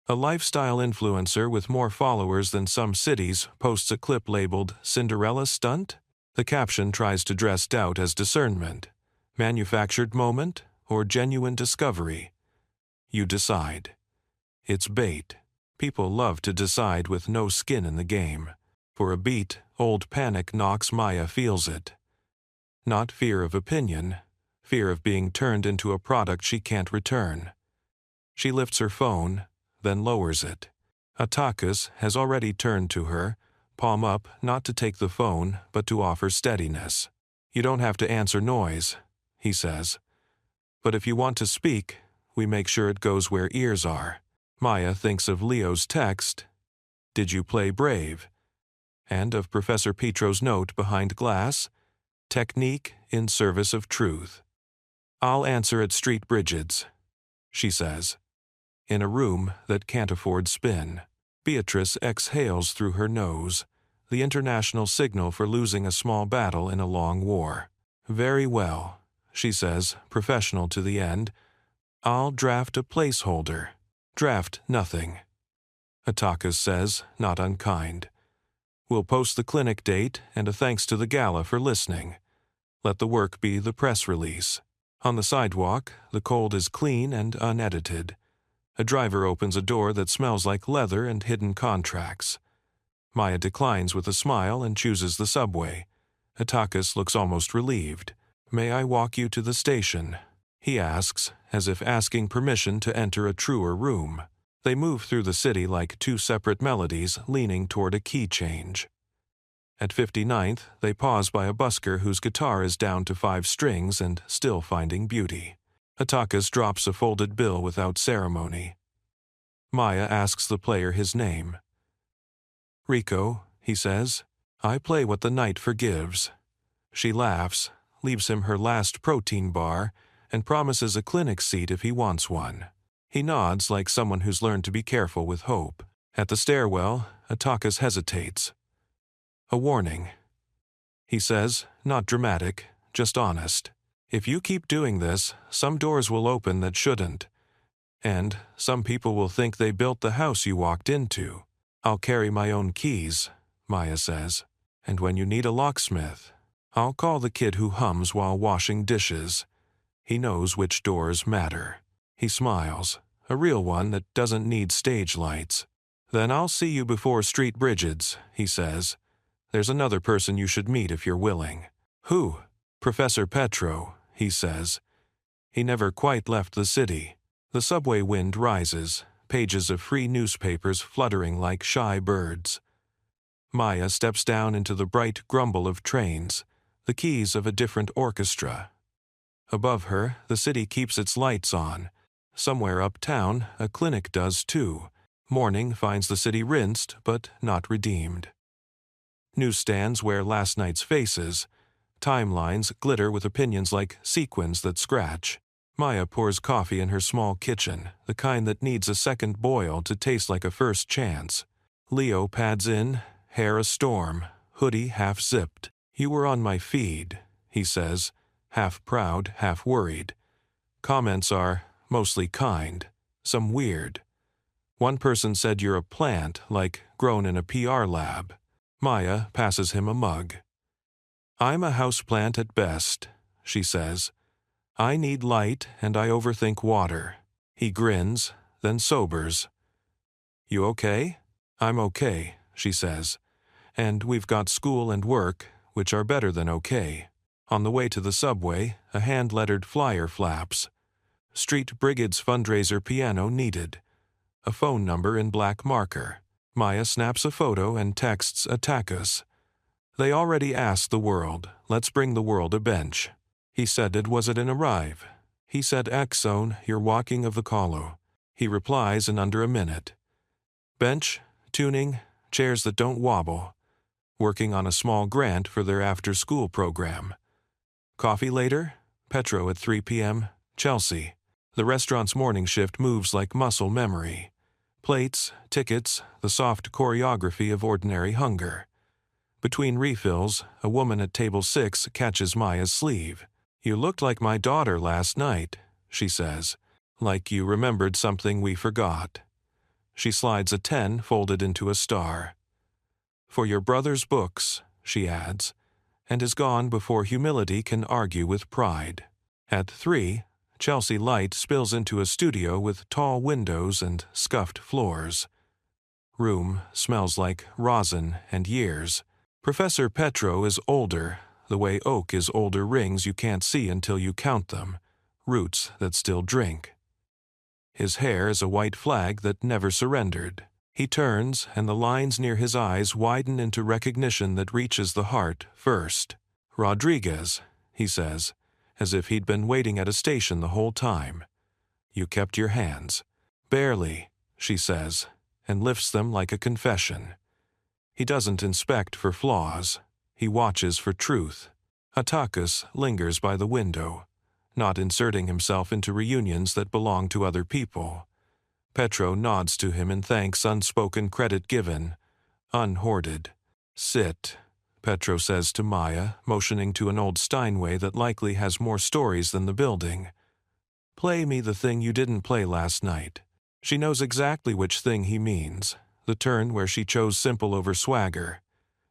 A lifestyle influencer with more followers than some cities posts a clip labeled Cinderella Stunt? The caption tries to dress doubt as discernment. Manufactured moment or genuine discovery? You decide. It's bait. People love to decide with no skin in the game. For a beat, old panic knocks Maya feels it. Not fear of opinion, fear of being turned into a product she can't return. She lifts her phone, then lowers it. Atticus has already turned to her, palm up not to take the phone but to offer steadiness. You don't have to answer noise, he says. But if you want to speak, we make sure it goes where ears are. Maya thinks of Leo's text, "Did you play brave?" And of Professor Petro's note behind glass, "Technique in service of truth." I'll answer at Street Bridget's, she says. In a room that can't afford spin. Beatrice exhales through her nose, the international signal for losing a small battle in a long war. Very well, she says, professional to the end. I'll draft a placeholder. Draft nothing. Atticus says, not unkind. We'll post the clinic date and a thanks to the gala for listening. Let the work be the press release. On the sidewalk, the cold is clean and unedited. A driver opens a door that smells like leather and hidden contracts. Maya declines with a smile and chooses the subway. Atticus looks almost relieved. May I walk you to the station? he asks, as if asking permission to enter a truer room. They move through the city like two separate melodies leaning toward a key change. At 59th, they pause by a busker whose guitar is down to 5 strings and still finding beauty. Atakas drops a folded bill without ceremony. Maya asks the player his name. "Rico," he says. "I play what the night forgives." She laughs, leaves him her last protein bar, and promises a clinic seat if he wants one. He nods like someone who's learned to be careful with hope. At the stairwell, Atakas hesitates. "A warning," he says, not dramatic, just honest. "If you keep doing this, some doors will open that shouldn't. And some people will think they built the house you walked into. I'll carry my own keys," Maya says. "And when you need a locksmith, I'll call the kid who hums while washing dishes. He knows which doors matter." He smiles, a real one that doesn't need stage lights. "Then I'll see you before Street Bridget's," he says. "There's another person you should meet if you're willing." "Who?" "Professor Petro," he says. He never quite left the city. The subway wind rises, pages of free newspapers fluttering like shy birds. Maya steps down into the bright grumble of trains, the keys of a different orchestra. Above her, the city keeps its lights on. Somewhere uptown, a clinic does too. Morning finds the city rinsed, but not redeemed. Newsstands wear last night's faces. Timelines glitter with opinions like sequins that scratch. Maya pours coffee in her small kitchen, the kind that needs a second boil to taste like a first chance. Leo pads in, hair a storm, hoodie half zipped. "You were on my feed," he says, half proud, half worried. Comments are mostly kind, some weird. One person said you're a plant, like grown in a PR lab. Maya passes him a mug. "I'm a houseplant at best," she says. "I need light and I overthink water." He grins, then sobers. "You okay?" "I'm okay," she says. "And we've got school and work, which are better than okay." On the way to the subway, a hand-lettered flyer flaps. Street Brigade's fundraiser piano needed. A phone number in black marker. Maya snaps a photo and texts Atakas. "They already asked the world. Let's bring the world a bench." He said was it an arrive? He said Exone, you're walking of the Colo. He replies in under a minute. Bench, tuning, chairs that don't wobble. Working on a small grant for their after-school program. Coffee later? Petro at 3 p.m., Chelsea. The restaurant's morning shift moves like muscle memory. Plates, tickets, the soft choreography of ordinary hunger. Between refills, a woman at table 6 catches Maya's sleeve. "You looked like my daughter last night," she says. "Like you remembered something we forgot." She slides a 10 folded into a star. "For your brother's books," she adds, and is gone before humility can argue with pride. At 3, Chelsea light spills into a studio with tall windows and scuffed floors. Room smells like rosin and years. Professor Petro is older, the way oak is older rings you can't see until you count them, roots that still drink. His hair is a white flag that never surrendered. He turns, and the lines near his eyes widen into recognition that reaches the heart first. "Rodriguez," he says, as if he'd been waiting at a station the whole time. "You kept your hands." "Barely," she says, and lifts them like a confession. He doesn't inspect for flaws. He watches for truth. Atakas lingers by the window, not inserting himself into reunions that belong to other people. Petro nods to him and thanks unspoken credit given, unhoarded. "Sit," Petro says to Maya, motioning to an old Steinway that likely has more stories than the building. "Play me the thing you didn't play last night." She knows exactly which thing he means, the turn where she chose simple over swagger.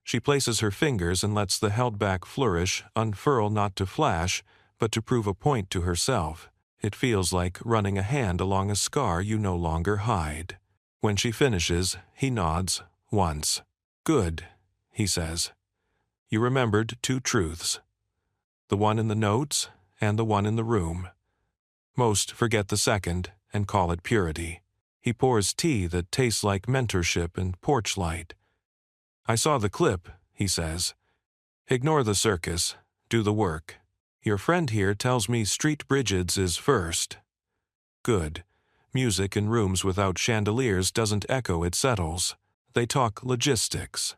She places her fingers and lets the held-back flourish unfurl not to flash, but to prove a point to herself. It feels like running a hand along a scar you no longer hide. When she finishes, he nods, once. "Good," he says. "You remembered 2 truths. The one in the notes and the one in the room. Most forget the second and call it purity. He pours tea that tastes like mentorship and porch light. I saw the clip, he says. Ignore the circus. Do the work. Your friend here tells me Street Bridget's is first. Good. Music in rooms without chandeliers doesn't echo, it settles. They talk logistics.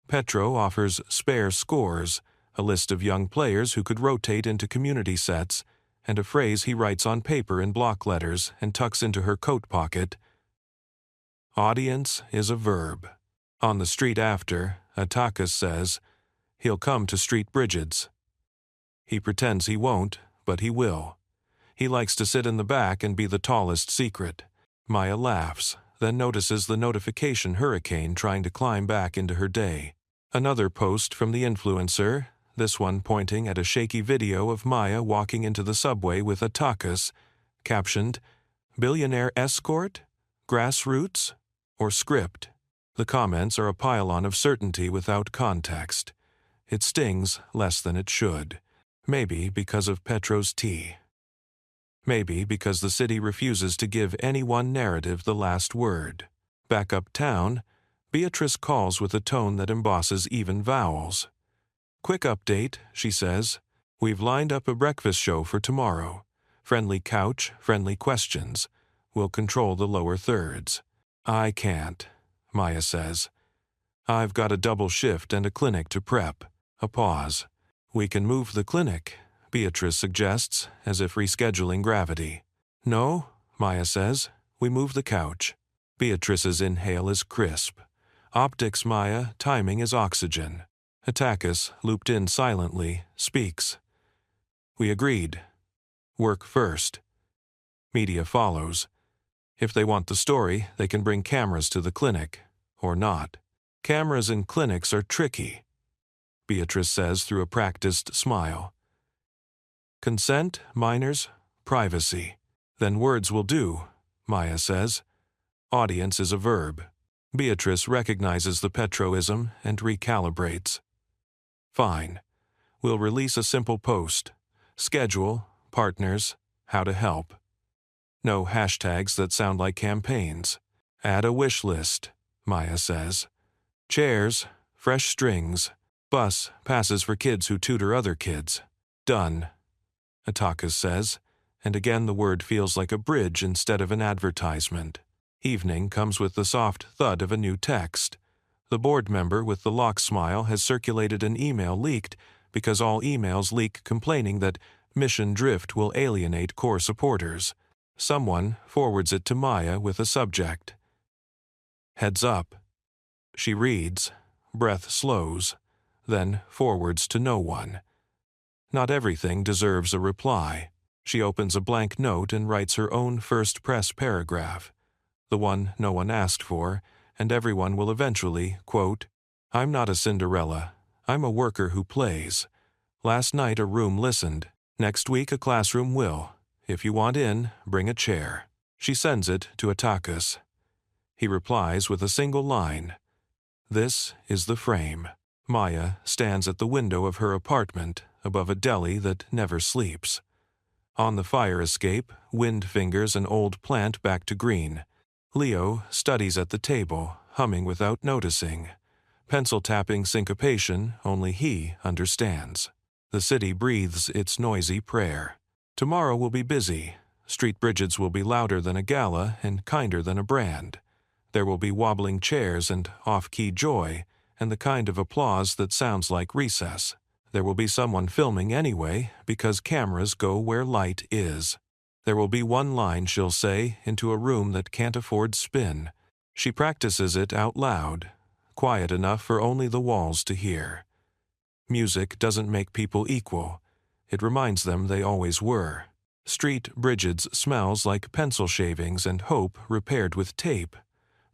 Petro offers spare scores, a list of young players who could rotate into community sets, and a phrase he writes on paper in block letters and tucks into her coat pocket. Audience is a verb. On the street after, Atakas says, he'll come to Street Bridget's. He pretends he won't, but he will. He likes to sit in the back and be the tallest secret. Maya laughs, then notices the notification hurricane trying to climb back into her day. Another post from the influencer, this one pointing at a shaky video of Maya walking into the subway with Atakas, captioned, Billionaire escort? Grassroots? Or script? The comments are a pile-on of certainty without context. It stings less than it should. Maybe because of Petro's tea. Maybe because the city refuses to give any one narrative the last word. Back uptown, Beatrice calls with a tone that embosses even vowels. Quick update, she says. We've lined up a breakfast show for tomorrow. Friendly couch, friendly questions. We'll control the lower thirds. I can't, Maya says. I've got a double shift and a clinic to prep. A pause. We can move the clinic, Beatrice suggests, as if rescheduling gravity. No, Maya says. We move the couch. Beatrice's inhale is crisp. Optics Maya, timing is oxygen. Atakas, looped in silently, speaks. We agreed. Work first. Media follows. If they want the story, they can bring cameras to the clinic. Or not. Cameras in clinics are tricky, Beatrice says through a practiced smile. Consent, minors, privacy. Then words will do, Maya says. Audience is a verb. Beatrice recognizes the Petroism and recalibrates. Fine. We'll release a simple post. Schedule, partners, how to help. No hashtags that sound like campaigns. Add a wish list, Maya says. Chairs, fresh strings. Bus passes for kids who tutor other kids. Done, Atakas says, and again the word feels like a bridge instead of an advertisement. Evening comes with the soft thud of a new text. The board member with the lock smile has circulated an email leaked because all emails leak complaining that mission drift will alienate core supporters. Someone forwards it to Maya with a subject. Heads up. She reads, breath slows, then forwards to no one. Not everything deserves a reply. She opens a blank note and writes her own first press paragraph, the one no one asked for, and everyone will eventually, quote, I'm not a Cinderella. I'm a worker who plays. Last night a room listened. Next week a classroom will. If you want in, bring a chair. She sends it to Atakas. He replies with a single line. This is the frame. Maya stands at the window of her apartment above a deli that never sleeps. On the fire escape, wind fingers an old plant back to green. Leo studies at the table, humming without noticing. Pencil-tapping syncopation only he understands. The city breathes its noisy prayer. Tomorrow will be busy. Street Bridget's will be louder than a gala and kinder than a brand. There will be wobbling chairs and off-key joy, and the kind of applause that sounds like recess. There will be someone filming anyway, because cameras go where light is. There will be one line she'll say into a room that can't afford spin. She practices it out loud, quiet enough for only the walls to hear. Music doesn't make people equal. It reminds them they always were. Street Bridget's smells like pencil shavings and hope repaired with tape.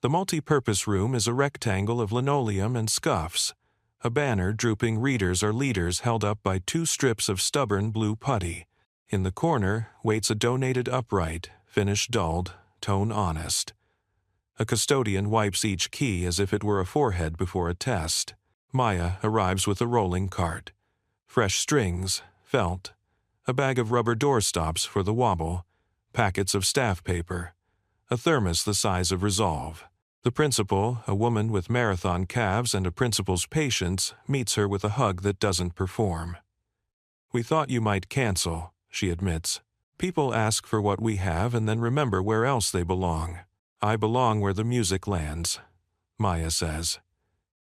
The multi-purpose room is a rectangle of linoleum and scuffs. A banner drooping readers or leaders held up by 2 strips of stubborn blue putty. In the corner waits a donated upright, finish dulled, tone honest. A custodian wipes each key as if it were a forehead before a test. Maya arrives with a rolling cart. Fresh strings, felt, a bag of rubber doorstops for the wobble, packets of staff paper, a thermos the size of Resolve. The principal, a woman with marathon calves and a principal's patience, meets her with a hug that doesn't perform. "We thought you might cancel," she admits. "People ask for what we have and then remember where else they belong. I belong where the music lands," Maya says.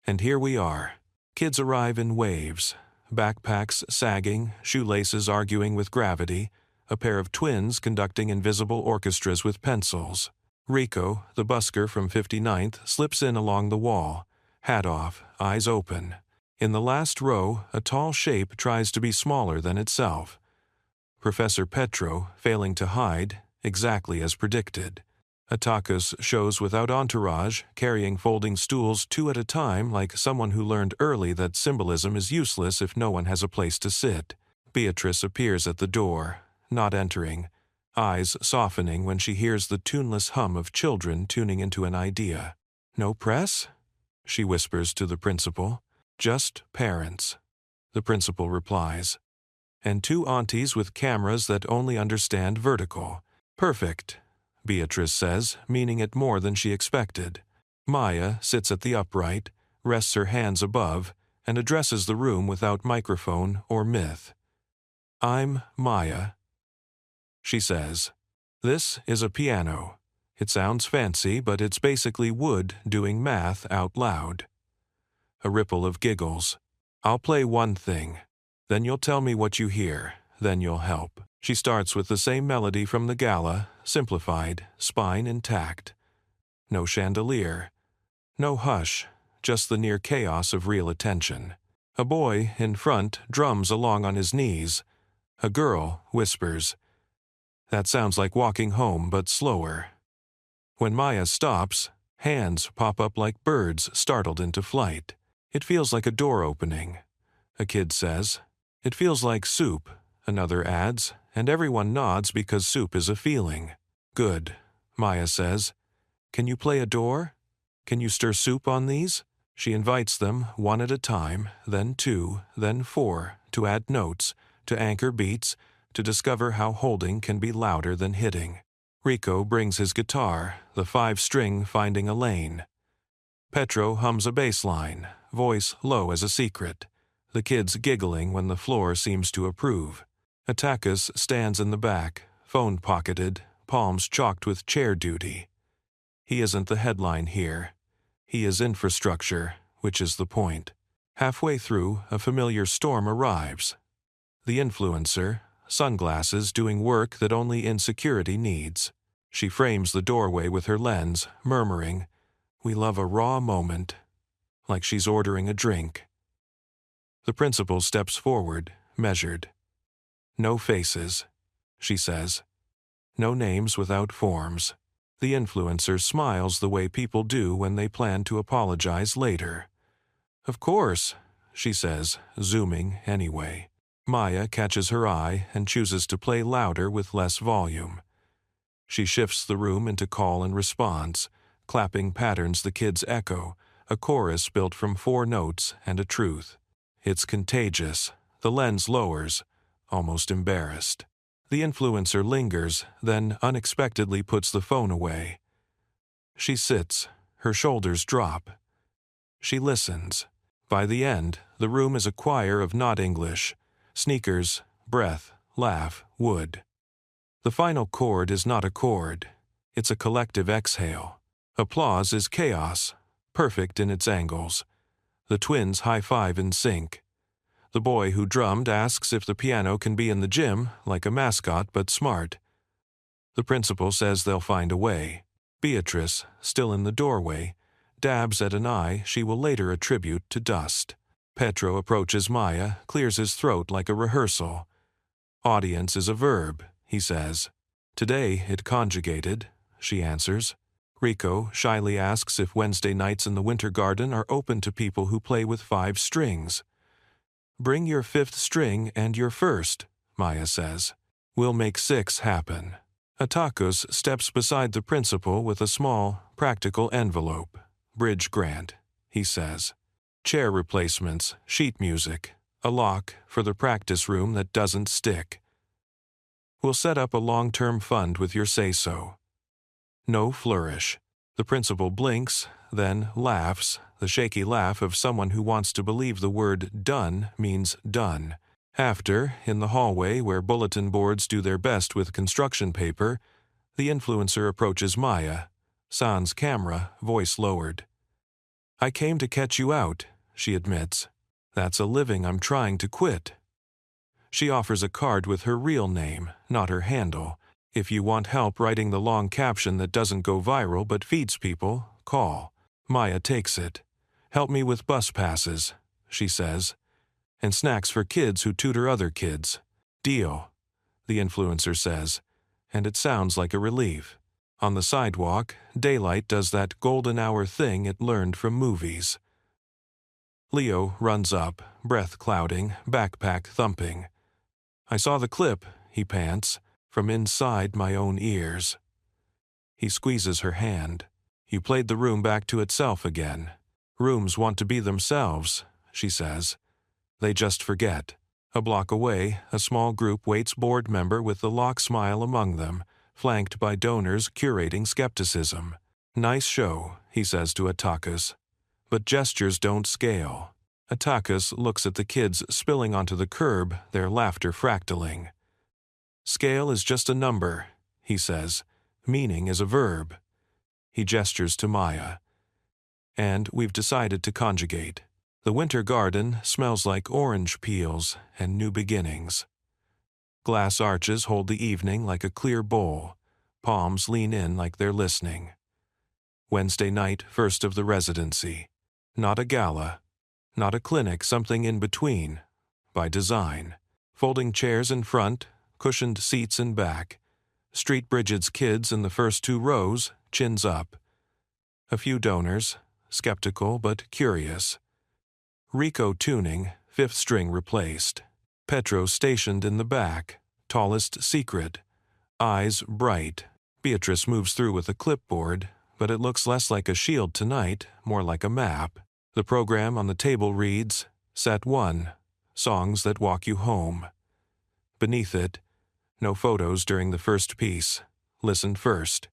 And here we are. Kids arrive in waves, backpacks sagging, shoelaces arguing with gravity, a pair of twins conducting invisible orchestras with pencils. Rico, the busker from 59th, slips in along the wall, hat off, eyes open. In the last row, a tall shape tries to be smaller than itself. Professor Petro, failing to hide, exactly as predicted. Atakus shows without entourage, carrying folding stools 2 at a time like someone who learned early that symbolism is useless if no one has a place to sit. Beatrice appears at the door, not entering, eyes softening when she hears the tuneless hum of children tuning into an idea. "No press?" she whispers to the principal. "Just parents," the principal replies. "And 2 aunties with cameras that only understand vertical." "Perfect," Beatrice says, meaning it more than she expected. Maya sits at the upright, rests her hands above, and addresses the room without microphone or myth. "I'm Maya," she says. "This is a piano. It sounds fancy, but it's basically wood doing math out loud." A ripple of giggles. "I'll play one thing. Then you'll tell me what you hear. Then you'll help." She starts with the same melody from the gala, simplified, spine intact. No chandelier. No hush, just the near chaos of real attention. A boy in front drums along on his knees. A girl whispers. That sounds like walking home, but slower. When Maya stops, hands pop up like birds startled into flight. "It feels like a door opening," a kid says. "It feels like soup," another adds, and everyone nods because soup is a feeling. "Good," Maya says. "Can you play a door? Can you stir soup on these?" She invites them, 1 at a time, then 2, then 4, to add notes, to anchor beats, to discover how holding can be louder than hitting. Rico brings his guitar, the 5-string finding a lane. Petro hums a bass line, voice low as a secret, the kids giggling when the floor seems to approve. Atakus stands in the back, phone pocketed, palms chalked with chair duty. He isn't the headline here. He is infrastructure, which is the point. Halfway through, a familiar storm arrives. The influencer, sunglasses doing work that only insecurity needs. She frames the doorway with her lens, murmuring, "We love a raw moment," like she's ordering a drink. The principal steps forward, measured. "No faces," she says. "No names without forms." The influencer smiles the way people do when they plan to apologize later. "Of course," she says, zooming anyway. Maya catches her eye and chooses to play louder with less volume. She shifts the room into call and response, clapping patterns the kids echo, a chorus built from 4 notes and a truth. It's contagious. The lens lowers, almost embarrassed. The influencer lingers, then unexpectedly puts the phone away. She sits, her shoulders drop. She listens. By the end, the room is a choir of not English. Sneakers, breath, laugh, wood. The final chord is not a chord. It's a collective exhale. Applause is chaos, perfect in its angles. The twins high-five in sync. The boy who drummed asks if the piano can be in the gym, like a mascot but smart. The principal says they'll find a way. Beatrice, still in the doorway, dabs at an eye she will later attribute to dust. Petro approaches Maya, clears his throat like a rehearsal. "Audience is a verb," he says. "Today it conjugated," she answers. Rico shyly asks if Wednesday nights in the Winter Garden are open to people who play with 5 strings. "Bring your 5th string and your 1st, Maya says. "We'll make 6 happen." Atakus steps beside the principal with a small, practical envelope. "Bridge grant," he says. "Chair replacements, sheet music, a lock for the practice room that doesn't stick." We'll set up a long-term fund with your say-so. No flourish. The principal blinks, then laughs, the shaky laugh of someone who wants to believe the word done means done. After, in the hallway where bulletin boards do their best with construction paper, the influencer approaches Maya, sans camera, voice lowered. I came to catch you out, she admits. That's a living I'm trying to quit. She offers a card with her real name, not her handle. If you want help writing the long caption that doesn't go viral but feeds people, call. Maya takes it. Help me with bus passes, she says. And snacks for kids who tutor other kids. Deal, the influencer says, and it sounds like a relief. On the sidewalk, Daylight does that golden hour thing it learned from movies. Leo runs up, breath clouding, backpack thumping. I saw the clip, he pants, from inside my own ears. He squeezes her hand. You played the room back to itself again. Rooms want to be themselves, she says. They just forget. A block away, a small group waits board member with the lock smile among them, flanked by donors curating skepticism. Nice show, he says to Atakas. But gestures don't scale. Atakas looks at the kids spilling onto the curb, their laughter fractaling. Scale is just a number, he says. Meaning is a verb. He gestures to Maya. And we've decided to conjugate. The winter garden smells like orange peels and new beginnings. Glass arches hold the evening like a clear bowl. Palms lean in like they're listening. Wednesday night, first of the residency. Not a gala. Not a clinic, something in between. By design. Folding chairs in front, cushioned seats in back. Street Bridget's kids in the first 2 rows, chins up. A few donors, skeptical but curious. Rico tuning, 5th string replaced. Petro stationed in the back, tallest secret. Eyes bright. Beatrice moves through with a clipboard, but it looks less like a shield tonight, more like a map. The program on the table reads, Set 1, Songs That Walk You Home. Beneath it, no photos during the first piece. Listen first.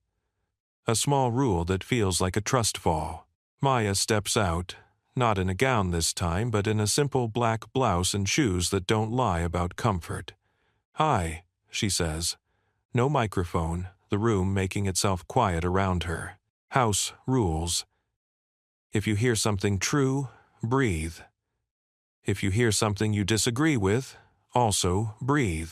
A small rule that feels like a trust fall. Maya steps out, not in a gown this time, but in a simple black blouse and shoes that don't lie about comfort. Hi, she says. No microphone, the room making itself quiet around her. House rules. If you hear something true, breathe. If you hear something you disagree with, also breathe.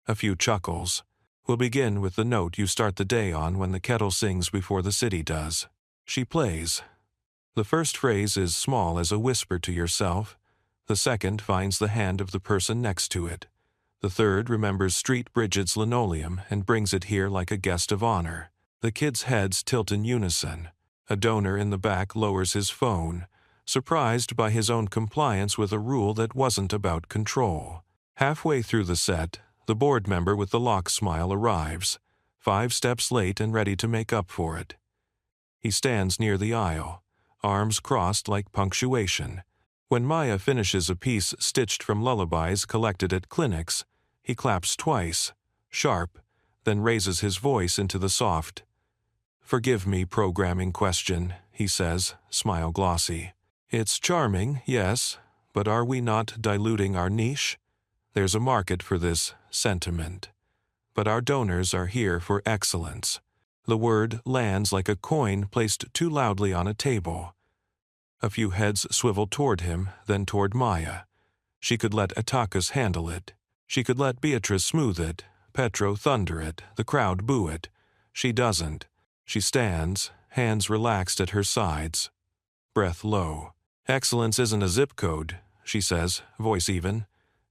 A few chuckles. We'll begin with the note you start the day on when the kettle sings before the city does. She plays. The first phrase is small as a whisper to yourself. The second finds the hand of the person next to it. The third remembers Street Bridget's linoleum and brings it here like a guest of honor. The kids' heads tilt in unison. A donor in the back lowers his phone, surprised by his own compliance with a rule that wasn't about control. Halfway through the set, the board member with the lock smile arrives, 5 steps late and ready to make up for it. He stands near the aisle, arms crossed like punctuation. When Maya finishes a piece stitched from lullabies collected at clinics, he claps twice, sharp, then raises his voice into the soft, "Forgive me, programming question," he says, smile glossy. "It's charming, yes, but are we not diluting our niche? There's a market for this sentiment. But our donors are here for excellence." The word lands like a coin placed too loudly on a table. A few heads swivel toward him, then toward Maya. She could let Atakas handle it. She could let Beatrice smooth it, Petro thunder it, the crowd boo it. She doesn't. She stands, hands relaxed at her sides. Breath low. "Excellence isn't a zip code," she says, voice even.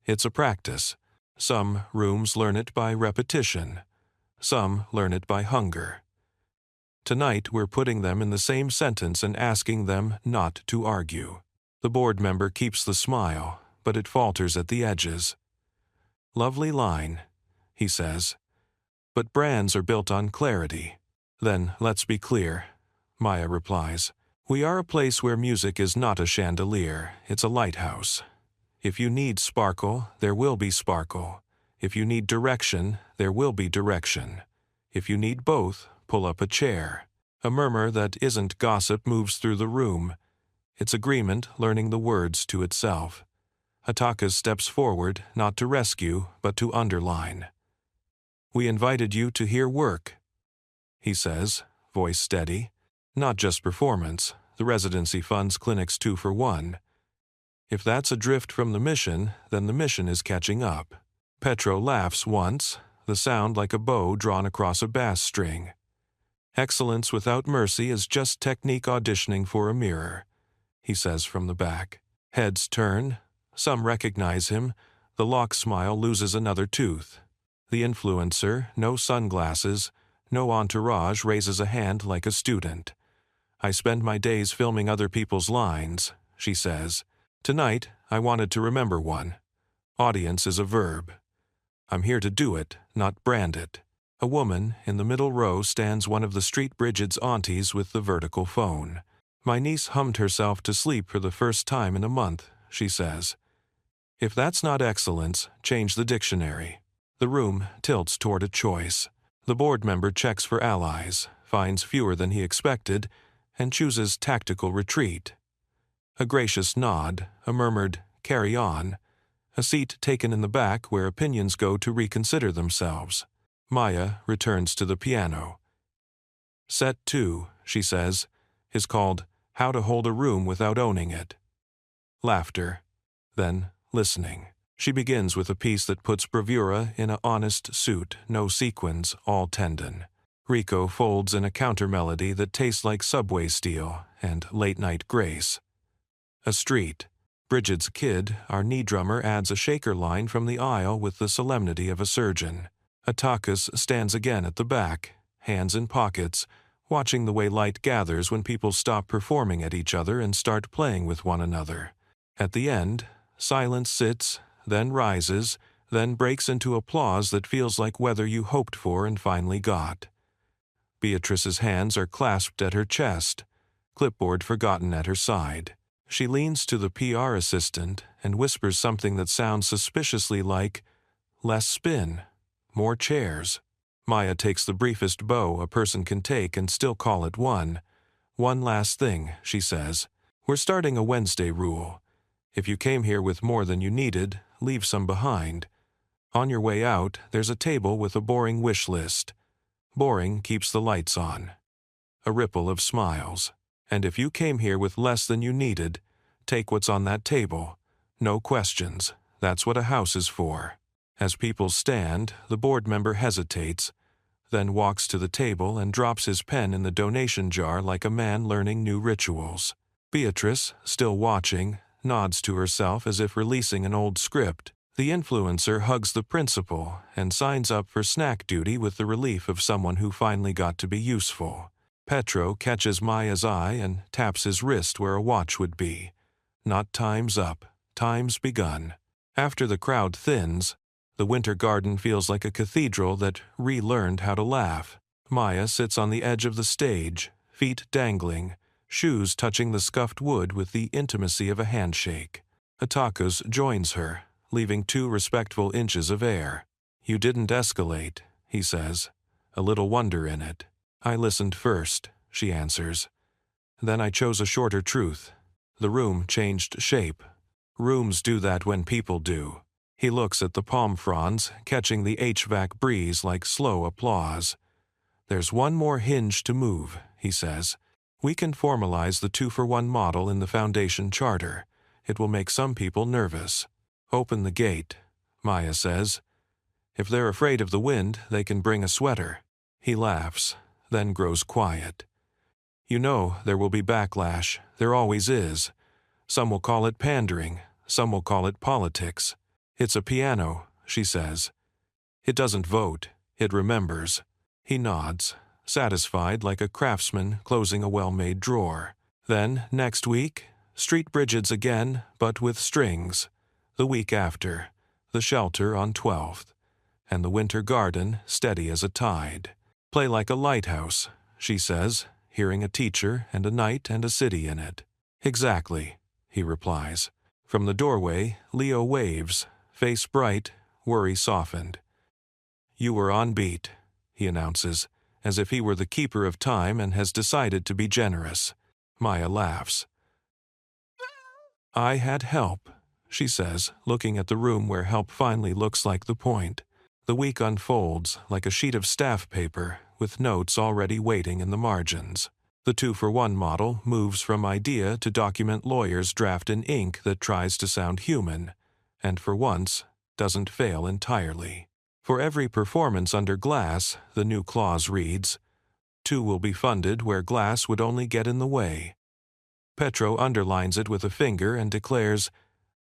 "It's a practice. Some rooms learn it by repetition. Some learn it by hunger. Tonight we're putting them in the same sentence and asking them not to argue." The board member keeps the smile, but it falters at the edges. "Lovely line," he says. "But brands are built on clarity." "Then let's be clear," Maya replies. "We are a place where music is not a chandelier, it's a lighthouse. If you need sparkle, there will be sparkle. If you need direction, there will be direction. If you need both, pull up a chair. A murmur that isn't gossip moves through the room. It's agreement learning the words to itself. Atakas steps forward, not to rescue, but to underline. "We invited you to hear work," he says, voice steady. "Not just performance. The residency funds clinics 2 for 1. If that's a drift from the mission, then the mission is catching up." Petro laughs once, the sound like a bow drawn across a bass string. "Excellence without mercy is just technique auditioning for a mirror," he says from the back. Heads turn. Some recognize him. The lock smile loses another tooth. The influencer, no sunglasses, no entourage, raises a hand like a student. "I spend my days filming other people's lines," she says. "Tonight, I wanted to remember one. Audience is a verb. I'm here to do it, not brand it." A woman in the middle row stands one of the Street Bridget's aunties with the vertical phone. "My niece hummed herself to sleep for the first time in a month," she says. If that's not excellence, change the dictionary. The room tilts toward a choice. The board member checks for allies, finds fewer than he expected, and chooses tactical retreat. A gracious nod, a murmured, "Carry on," a seat taken in the back where opinions go to reconsider themselves. Maya returns to the piano. Set 2, she says, is called How to Hold a Room Without Owning It. Laughter. Then listening. She begins with a piece that puts bravura in an honest suit, no sequins, all tendon. Rico folds in a counter-melody that tastes like subway steel and late-night grace. A street. Bridget's kid, our knee drummer, adds a shaker line from the aisle with the solemnity of a surgeon. Atakas stands again at the back, hands in pockets, watching the way light gathers when people stop performing at each other and start playing with one another. At the end, silence sits, then rises, then breaks into applause that feels like weather you hoped for and finally got. Beatrice's hands are clasped at her chest, clipboard forgotten at her side. She leans to the PR assistant and whispers something that sounds suspiciously like, "Less spin, more chairs." Maya takes the briefest bow a person can take and still call it one. "One last thing," she says. "We're starting a Wednesday rule. If you came here with more than you needed, leave some behind. On your way out, there's a table with a boring wish list. Boring keeps the lights on." A ripple of smiles. "And if you came here with less than you needed, take what's on that table. No questions. That's what a house is for." As people stand, the board member hesitates, then walks to the table and drops his pen in the donation jar like a man learning new rituals. Beatrice, still watching, nods to herself as if releasing an old script. The influencer hugs the principal and signs up for snack duty with the relief of someone who finally got to be useful. Petro catches Maya's eye and taps his wrist where a watch would be. Not time's up, time's begun. After the crowd thins, the winter garden feels like a cathedral that relearned how to laugh. Maya sits on the edge of the stage, feet dangling, shoes touching the scuffed wood with the intimacy of a handshake. Atakas joins her, leaving 2 respectful inches of air. "You didn't escalate," he says, a little wonder in it. "I listened first," she answers. "Then I chose a shorter truth. The room changed shape. Rooms do that when people do." He looks at the palm fronds, catching the HVAC breeze like slow applause. "There's one more hinge to move," he says. "We can formalize the 2-for-1 model in the foundation charter. It will make some people nervous." "Open the gate," Maya says. "If they're afraid of the wind, they can bring a sweater." He laughs, then grows quiet. "You know there will be backlash. There always is. Some will call it pandering. Some will call it politics. It's a piano," she says. "It doesn't vote. It remembers." He nods, satisfied like a craftsman closing a well-made drawer. Then, next week, Street Bridget's again, but with strings. The week after, the shelter on 12th, and the winter garden steady as a tide. "Play like a lighthouse," she says, hearing a teacher and a night and a city in it. "Exactly," he replies. From the doorway, Leo waves, face bright, worry softened. "You were on beat," he announces, as if he were the keeper of time and has decided to be generous. Maya laughs. "I had help," she says, looking at the room where help finally looks like the point. The week unfolds like a sheet of staff paper, with notes already waiting in the margins. The 2-for-1 model moves from idea to document lawyers draft in ink that tries to sound human, and for once, doesn't fail entirely. For every performance under glass, the new clause reads, 2 will be funded where glass would only get in the way. Petro underlines it with a finger and declares,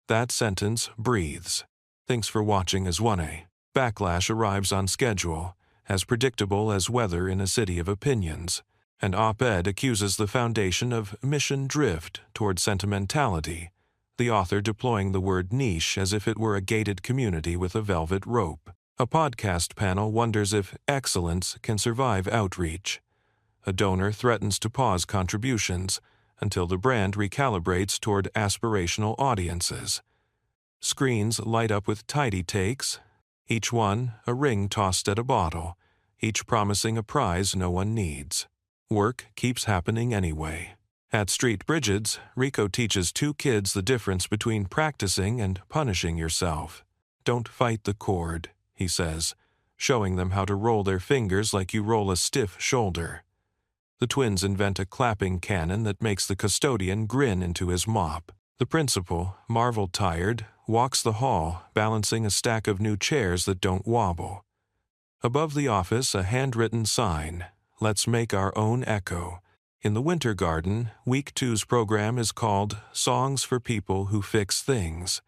"That sentence breathes." Thanks for watching as 1A. Backlash arrives on schedule, as predictable as weather in a city of opinions. An op-ed accuses the foundation of mission drift toward sentimentality, the author deploying the word niche as if it were a gated community with a velvet rope. A podcast panel wonders if excellence can survive outreach. A donor threatens to pause contributions until the brand recalibrates toward aspirational audiences. Screens light up with tidy takes, each one a ring tossed at a bottle, each promising a prize no one needs. Work keeps happening anyway. At Street Bridget's, Rico teaches 2 kids the difference between practicing and punishing yourself. "Don't fight the chord," he says, showing them how to roll their fingers like you roll a stiff shoulder. The twins invent a clapping cannon that makes the custodian grin into his mop. The principal, marvel-tired, walks the hall, balancing a stack of new chairs that don't wobble. Above the office, a handwritten sign, "Let's make our own echo." In the Winter Garden, Week 2's program is called Songs for People Who Fix Things.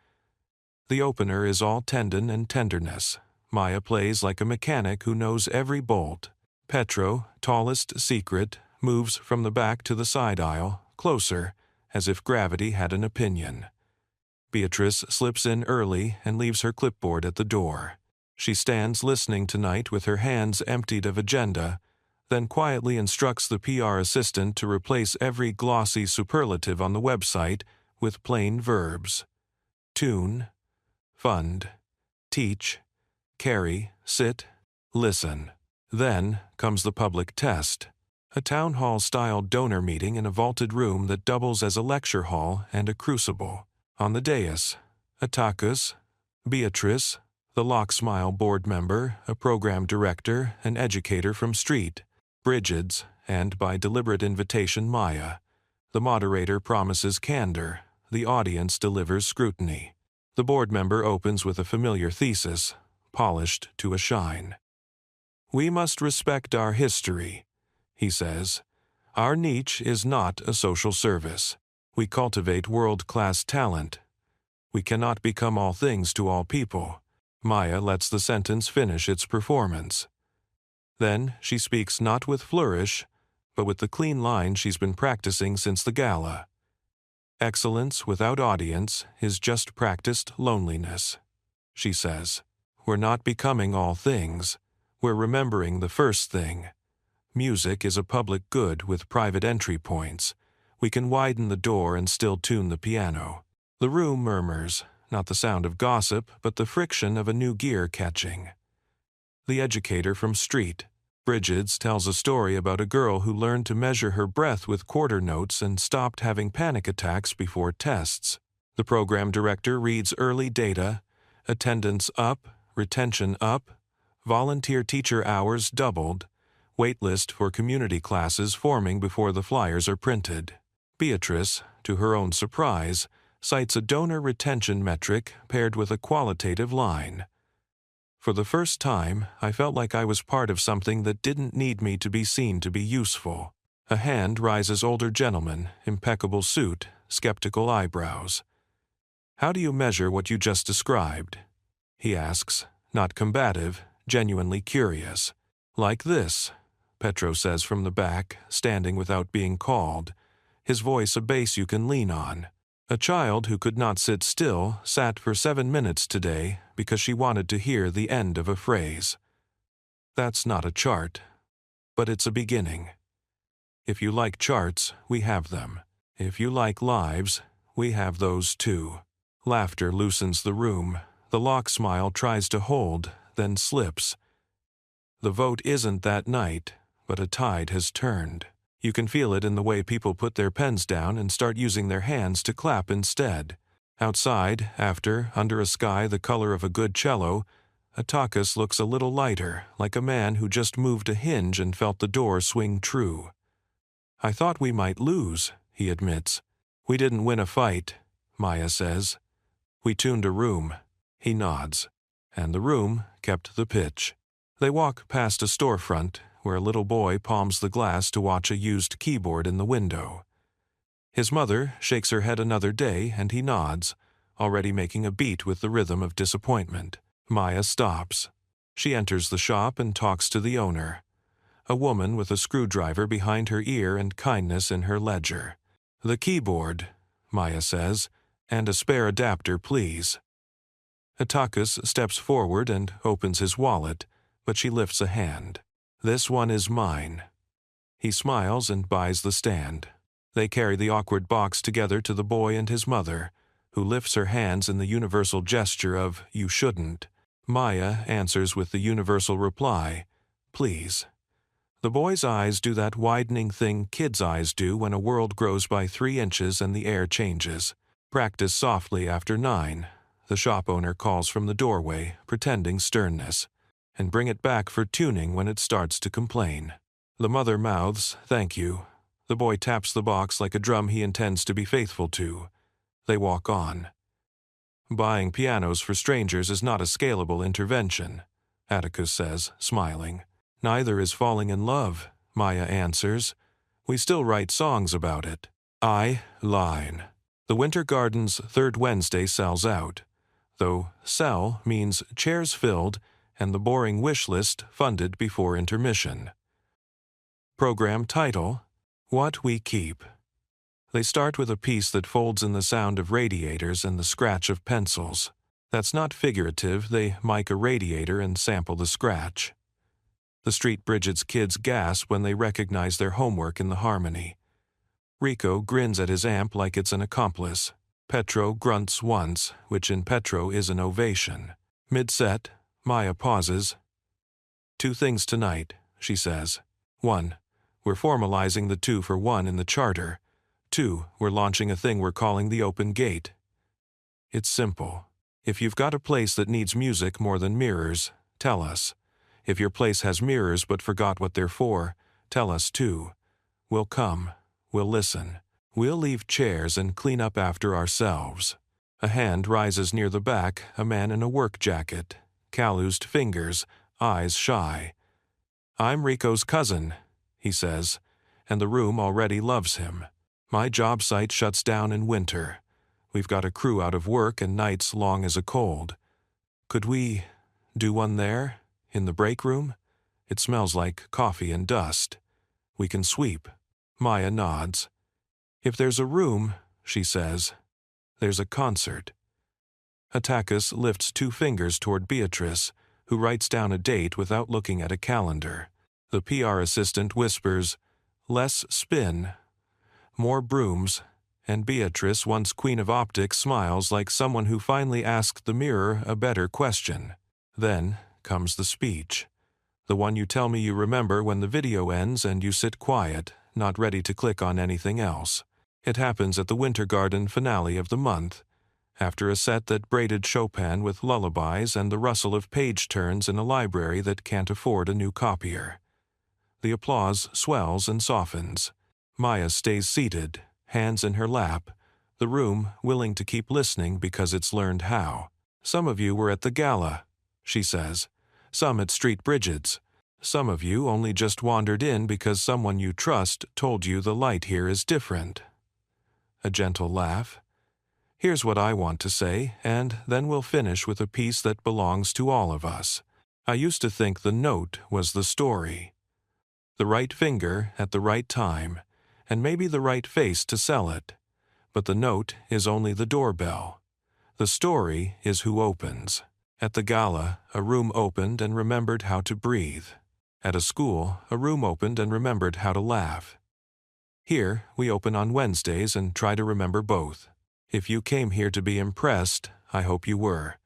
The opener is all tendon and tenderness. Maya plays like a mechanic who knows every bolt. Petro, tallest secret, moves from the back to the side aisle, closer, as if gravity had an opinion. Beatrice slips in early and leaves her clipboard at the door. She stands listening tonight with her hands emptied of agenda, then quietly instructs the PR assistant to replace every glossy superlative on the website with plain verbs. Tune, fund, teach, carry, sit, listen. Then comes the public test, a town hall-style donor meeting in a vaulted room that doubles as a lecture hall and a crucible. On the dais, Atakas, Beatrice, the Locksmile board member, a program director, an educator from Street, Bridget's, and by deliberate invitation Maya. The moderator promises candor, the audience delivers scrutiny. The board member opens with a familiar thesis, polished to a shine. "We must respect our history," he says. "Our niche is not a social service. We cultivate world-class talent. We cannot become all things to all people." Maya lets the sentence finish its performance. Then she speaks not with flourish, but with the clean line she's been practicing since the gala. "Excellence without audience is just practiced loneliness," she says. "We're not becoming all things. We're remembering the first thing. Music is a public good with private entry points. We can widen the door and still tune the piano." The room murmurs, not the sound of gossip, but the friction of a new gear catching. The educator from Street, Bridget's, tells a story about a girl who learned to measure her breath with quarter notes and stopped having panic attacks before tests. The program director reads early data, attendance up, retention up, volunteer teacher hours doubled, waitlist for community classes forming before the flyers are printed. Beatrice, to her own surprise, cites a donor retention metric paired with a qualitative line. "For the first time, I felt like I was part of something that didn't need me to be seen to be useful." A hand rises older gentleman, impeccable suit, skeptical eyebrows. "How do you measure what you just described?" he asks, not combative, genuinely curious. "Like this," Petro says from the back, standing without being called, his voice a base you can lean on. "A child who could not sit still sat for 7 minutes today because she wanted to hear the end of a phrase. That's not a chart, but it's a beginning. If you like charts, we have them. If you like lives, we have those too." Laughter loosens the room. The lock smile tries to hold, then slips. The vote isn't that night, but a tide has turned. You can feel it in the way people put their pens down and start using their hands to clap instead. Outside, under a sky the color of a good cello, Atakis looks a little lighter, like a man who just moved a hinge and felt the door swing true. "I thought we might lose," he admits. "We didn't win a fight," Maya says. "We tuned a room." He nods. And the room kept the pitch. They walk past a storefront, where a little boy palms the glass to watch a used keyboard in the window. His mother shakes her head another day, and he nods, already making a beat with the rhythm of disappointment. Maya stops. She enters the shop and talks to the owner, a woman with a screwdriver behind her ear and kindness in her ledger. "The keyboard," Maya says, "and a spare adapter, please." Atakis steps forward and opens his wallet, but she lifts a hand. "This one is mine." He smiles and buys the stand. They carry the awkward box together to the boy and his mother, who lifts her hands in the universal gesture of "you shouldn't." Maya answers with the universal reply, "Please." The boy's eyes do that widening thing kids' eyes do when a world grows by 3 inches and the air changes. "Practice softly after 9, the shop owner calls from the doorway, pretending sternness, "and bring it back for tuning when it starts to complain." The mother mouths, "Thank you." The boy taps the box like a drum he intends to be faithful to. They walk on. "Buying pianos for strangers is not a scalable intervention," Atticus says, smiling. "Neither is falling in love," Maya answers. "We still write songs about it." Line. The Winter Garden's third Wednesday sells out, though "sell" means chairs filled and the boring wish list funded before intermission. Program title: What We Keep. They start with a piece that folds in the sound of radiators and the scratch of pencils. That's not figurative, they mic a radiator and sample the scratch. The Street Bridget's kids gasp when they recognize their homework in the harmony. Rico grins at his amp like it's an accomplice. Petro grunts once, which in Petro is an ovation. Mid-set, Maya pauses. "2 things tonight," she says. 1. We're formalizing the 2 for 1 in the charter. 2. We're launching a thing we're calling the Open Gate. It's simple. If you've got a place that needs music more than mirrors, tell us. If your place has mirrors but forgot what they're for, tell us too. We'll come. We'll listen. We'll leave chairs and clean up after ourselves. A hand rises near the back, a man in a work jacket. Calloused fingers, eyes shy. "I'm Rico's cousin," he says, and the room already loves him. "My job site shuts down in winter. We've got a crew out of work and nights long as a cold. Could we do one there, in the break room? It smells like coffee and dust. We can sweep." Maya nods. "If there's a room," she says, "there's a concert." Atakis lifts 2 fingers toward Beatrice, who writes down a date without looking at a calendar. The PR assistant whispers, "Less spin, more brooms," and Beatrice, once queen of optics, smiles like someone who finally asked the mirror a better question. Then comes the speech. The one you tell me you remember when the video ends and you sit quiet, not ready to click on anything else. It happens at the Winter Garden finale of the month, after a set that braided Chopin with lullabies and the rustle of page turns in a library that can't afford a new copier. The applause swells and softens. Maya stays seated, hands in her lap, the room willing to keep listening because it's learned how. "Some of you were at the gala," she says. "Some at Street Bridget's. Some of you only just wandered in because someone you trust told you the light here is different." A gentle laugh. "Here's what I want to say, and then we'll finish with a piece that belongs to all of us. I used to think the note was the story. The right finger at the right time, and maybe the right face to sell it. But the note is only the doorbell. The story is who opens. At the gala, a room opened and remembered how to breathe. At a school, a room opened and remembered how to laugh. Here, we open on Wednesdays and try to remember both. If you came here to be impressed, I hope you were.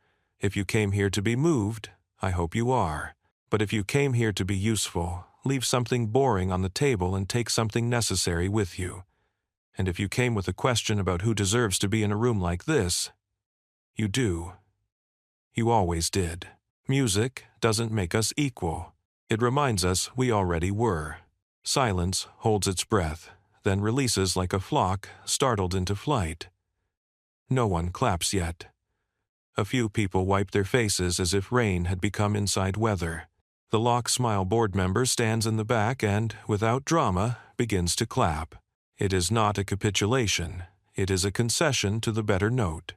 If you came here to be moved, I hope you are. But if you came here to be useful, leave something boring on the table and take something necessary with you. And if you came with a question about who deserves to be in a room like this, you do. You always did. Music doesn't make us equal. It reminds us we already were. Silence holds its breath, then releases like a flock startled into flight. No one claps yet. A few people wipe their faces as if rain had become inside weather. The Lock Smile board member stands in the back and, without drama, begins to clap. It is not a capitulation. It is a concession to the better note.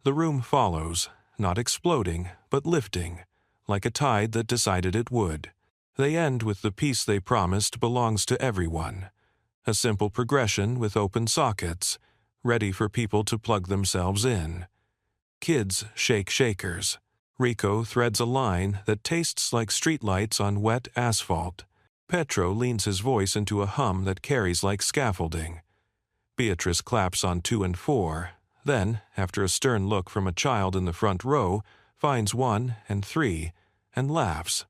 The room follows, not exploding, but lifting, like a tide that decided it would. They end with the piece they promised belongs to everyone. A simple progression with open sockets, ready for people to plug themselves in. Kids shake shakers. Rico threads a line that tastes like streetlights on wet asphalt. Petro leans his voice into a hum that carries like scaffolding. Beatrice claps on 2 and 4, then, after a stern look from a child in the front row, finds 1 and 3, and laughs.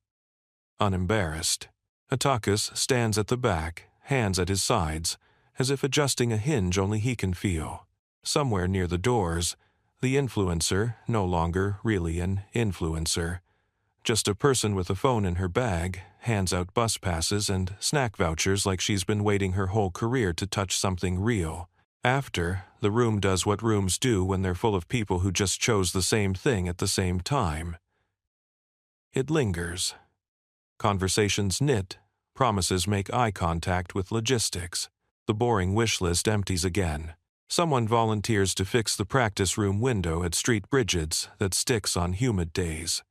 Unembarrassed. Attakis stands at the back, hands at his sides, as if adjusting a hinge only he can feel. Somewhere near the doors, the influencer, no longer really an influencer, just a person with a phone in her bag, hands out bus passes and snack vouchers like she's been waiting her whole career to touch something real. After, the room does what rooms do when they're full of people who just chose the same thing at the same time. It lingers. Conversations knit, promises make eye contact with logistics. The boring wish list empties again. Someone volunteers to fix the practice room window at Street Bridget's that sticks on humid days.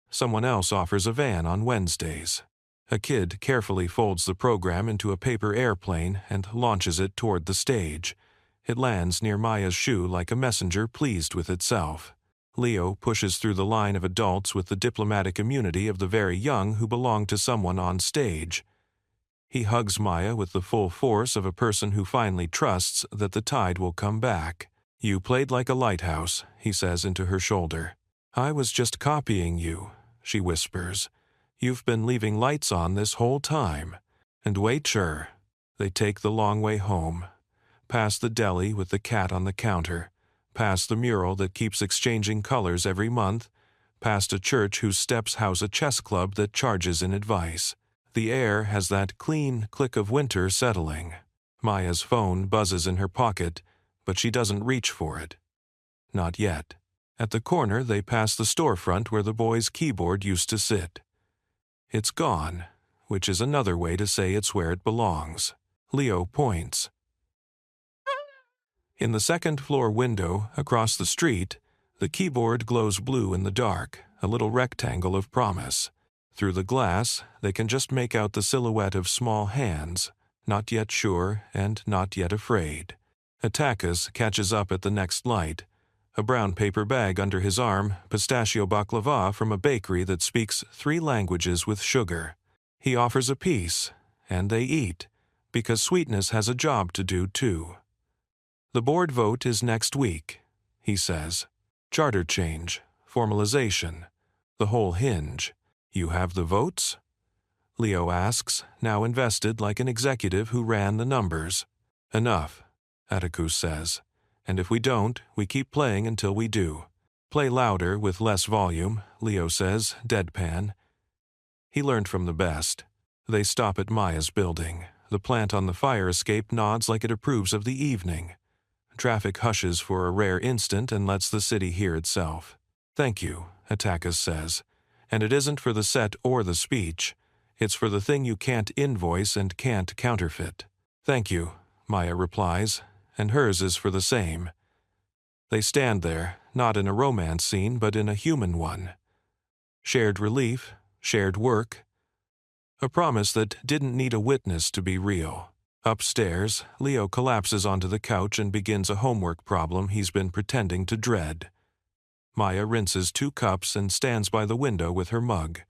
Someone else offers a van on Wednesdays. A kid carefully folds the program into a paper airplane and launches it toward the stage. It lands near Maya's shoe like a messenger pleased with itself. Leo pushes through the line of adults with the diplomatic immunity of the very young who belong to someone on stage. He hugs Maya with the full force of a person who finally trusts that the tide will come back. "You played like a lighthouse," he says into her shoulder. "I was just copying you," she whispers. "You've been leaving lights on this whole time." And wait, sure. They take the long way home. Past the deli with the cat on the counter. Past the mural that keeps exchanging colors every month. Past a church whose steps house a chess club that charges in advice. The air has that clean click of winter settling. Maya's phone buzzes in her pocket, but she doesn't reach for it. Not yet. At the corner, they pass the storefront where the boy's keyboard used to sit. It's gone, which is another way to say it's where it belongs. Leo points. In the second-floor window, across the street, the keyboard glows blue in the dark, a little rectangle of promise. Through the glass, they can just make out the silhouette of small hands, not yet sure and not yet afraid. Attakis catches up at the next light. A brown paper bag under his arm, pistachio baklava from a bakery that speaks 3 languages with sugar. He offers a piece, and they eat, because sweetness has a job to do too. "The board vote is next week," he says. "Charter change, formalization, the whole hinge. You have the votes?" Leo asks, now invested like an executive who ran the numbers. "Enough," Atticus says. "And if we don't, we keep playing until we do." "Play louder with less volume," Leo says, deadpan. He learned from the best. They stop at Maya's building. The plant on the fire escape nods like it approves of the evening. Traffic hushes for a rare instant and lets the city hear itself. "Thank you," Attakis says. "And it isn't for the set or the speech. It's for the thing you can't invoice and can't counterfeit." "Thank you," Maya replies, and hers is for the same. They stand there, not in a romance scene, but in a human one. Shared relief, shared work. A promise that didn't need a witness to be real. Upstairs, Leo collapses onto the couch and begins a homework problem he's been pretending to dread. Maya rinses 2 cups and stands by the window with her mug.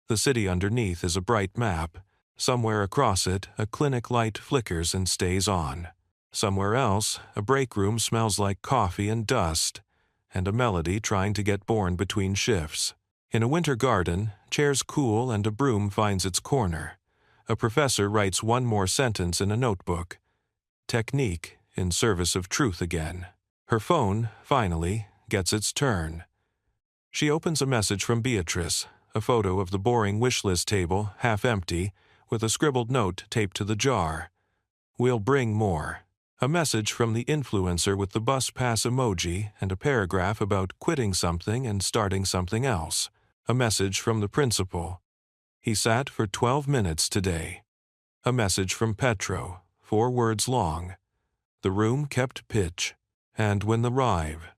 The city underneath is a bright map. Somewhere across it, a clinic light flickers and stays on. Somewhere else, a break room smells like coffee and dust. and a melody trying to get born between shifts. In a winter garden, chairs cool and a broom finds its corner. A professor writes one more sentence in a notebook. Technique in service of truth again. Her phone, finally, gets its turn. She opens a message from Beatrice, a photo of the boring wish list table, half empty, with a scribbled note taped to the jar. "We'll bring more." A message from the influencer with the bus pass emoji and a paragraph about quitting something and starting something else. A message from the principal. "He sat for 12 minutes today." A message from Petro, 4 words long. "The room kept pitch." And when the rive.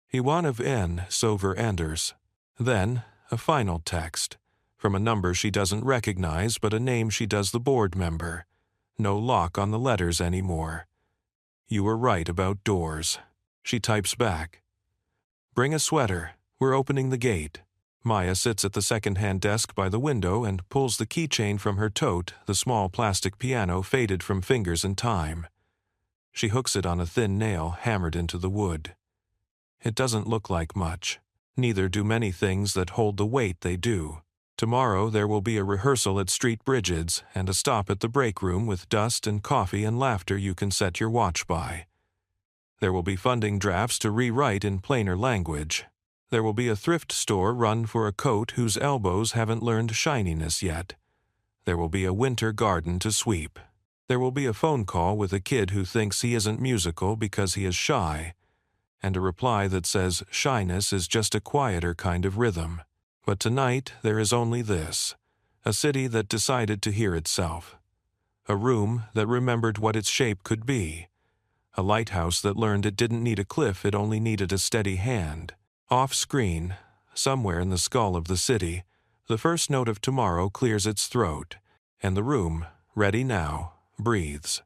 "He one of N. Sover Anders." Then, a final text, from a number she doesn't recognize but a name she does the board member. No lock on the letters anymore. "You were right about doors." She types back. "Bring a sweater. We're opening the gate." Maya sits at the second-hand desk by the window and pulls the keychain from her tote, the small plastic piano faded from fingers and time. She hooks it on a thin nail hammered into the wood. It doesn't look like much. Neither do many things that hold the weight they do. Tomorrow there will be a rehearsal at Street Bridget's and a stop at the break room with dust and coffee and laughter you can set your watch by. There will be funding drafts to rewrite in plainer language. There will be a thrift store run for a coat whose elbows haven't learned shininess yet. There will be a winter garden to sweep. There will be a phone call with a kid who thinks he isn't musical because he is shy, and a reply that says shyness is just a quieter kind of rhythm. But tonight there is only this, a city that decided to hear itself. A room that remembered what its shape could be. A lighthouse that learned it didn't need a cliff, it only needed a steady hand. Off-screen, somewhere in the skull of the city, the first note of tomorrow clears its throat, and the room, ready now, breathes.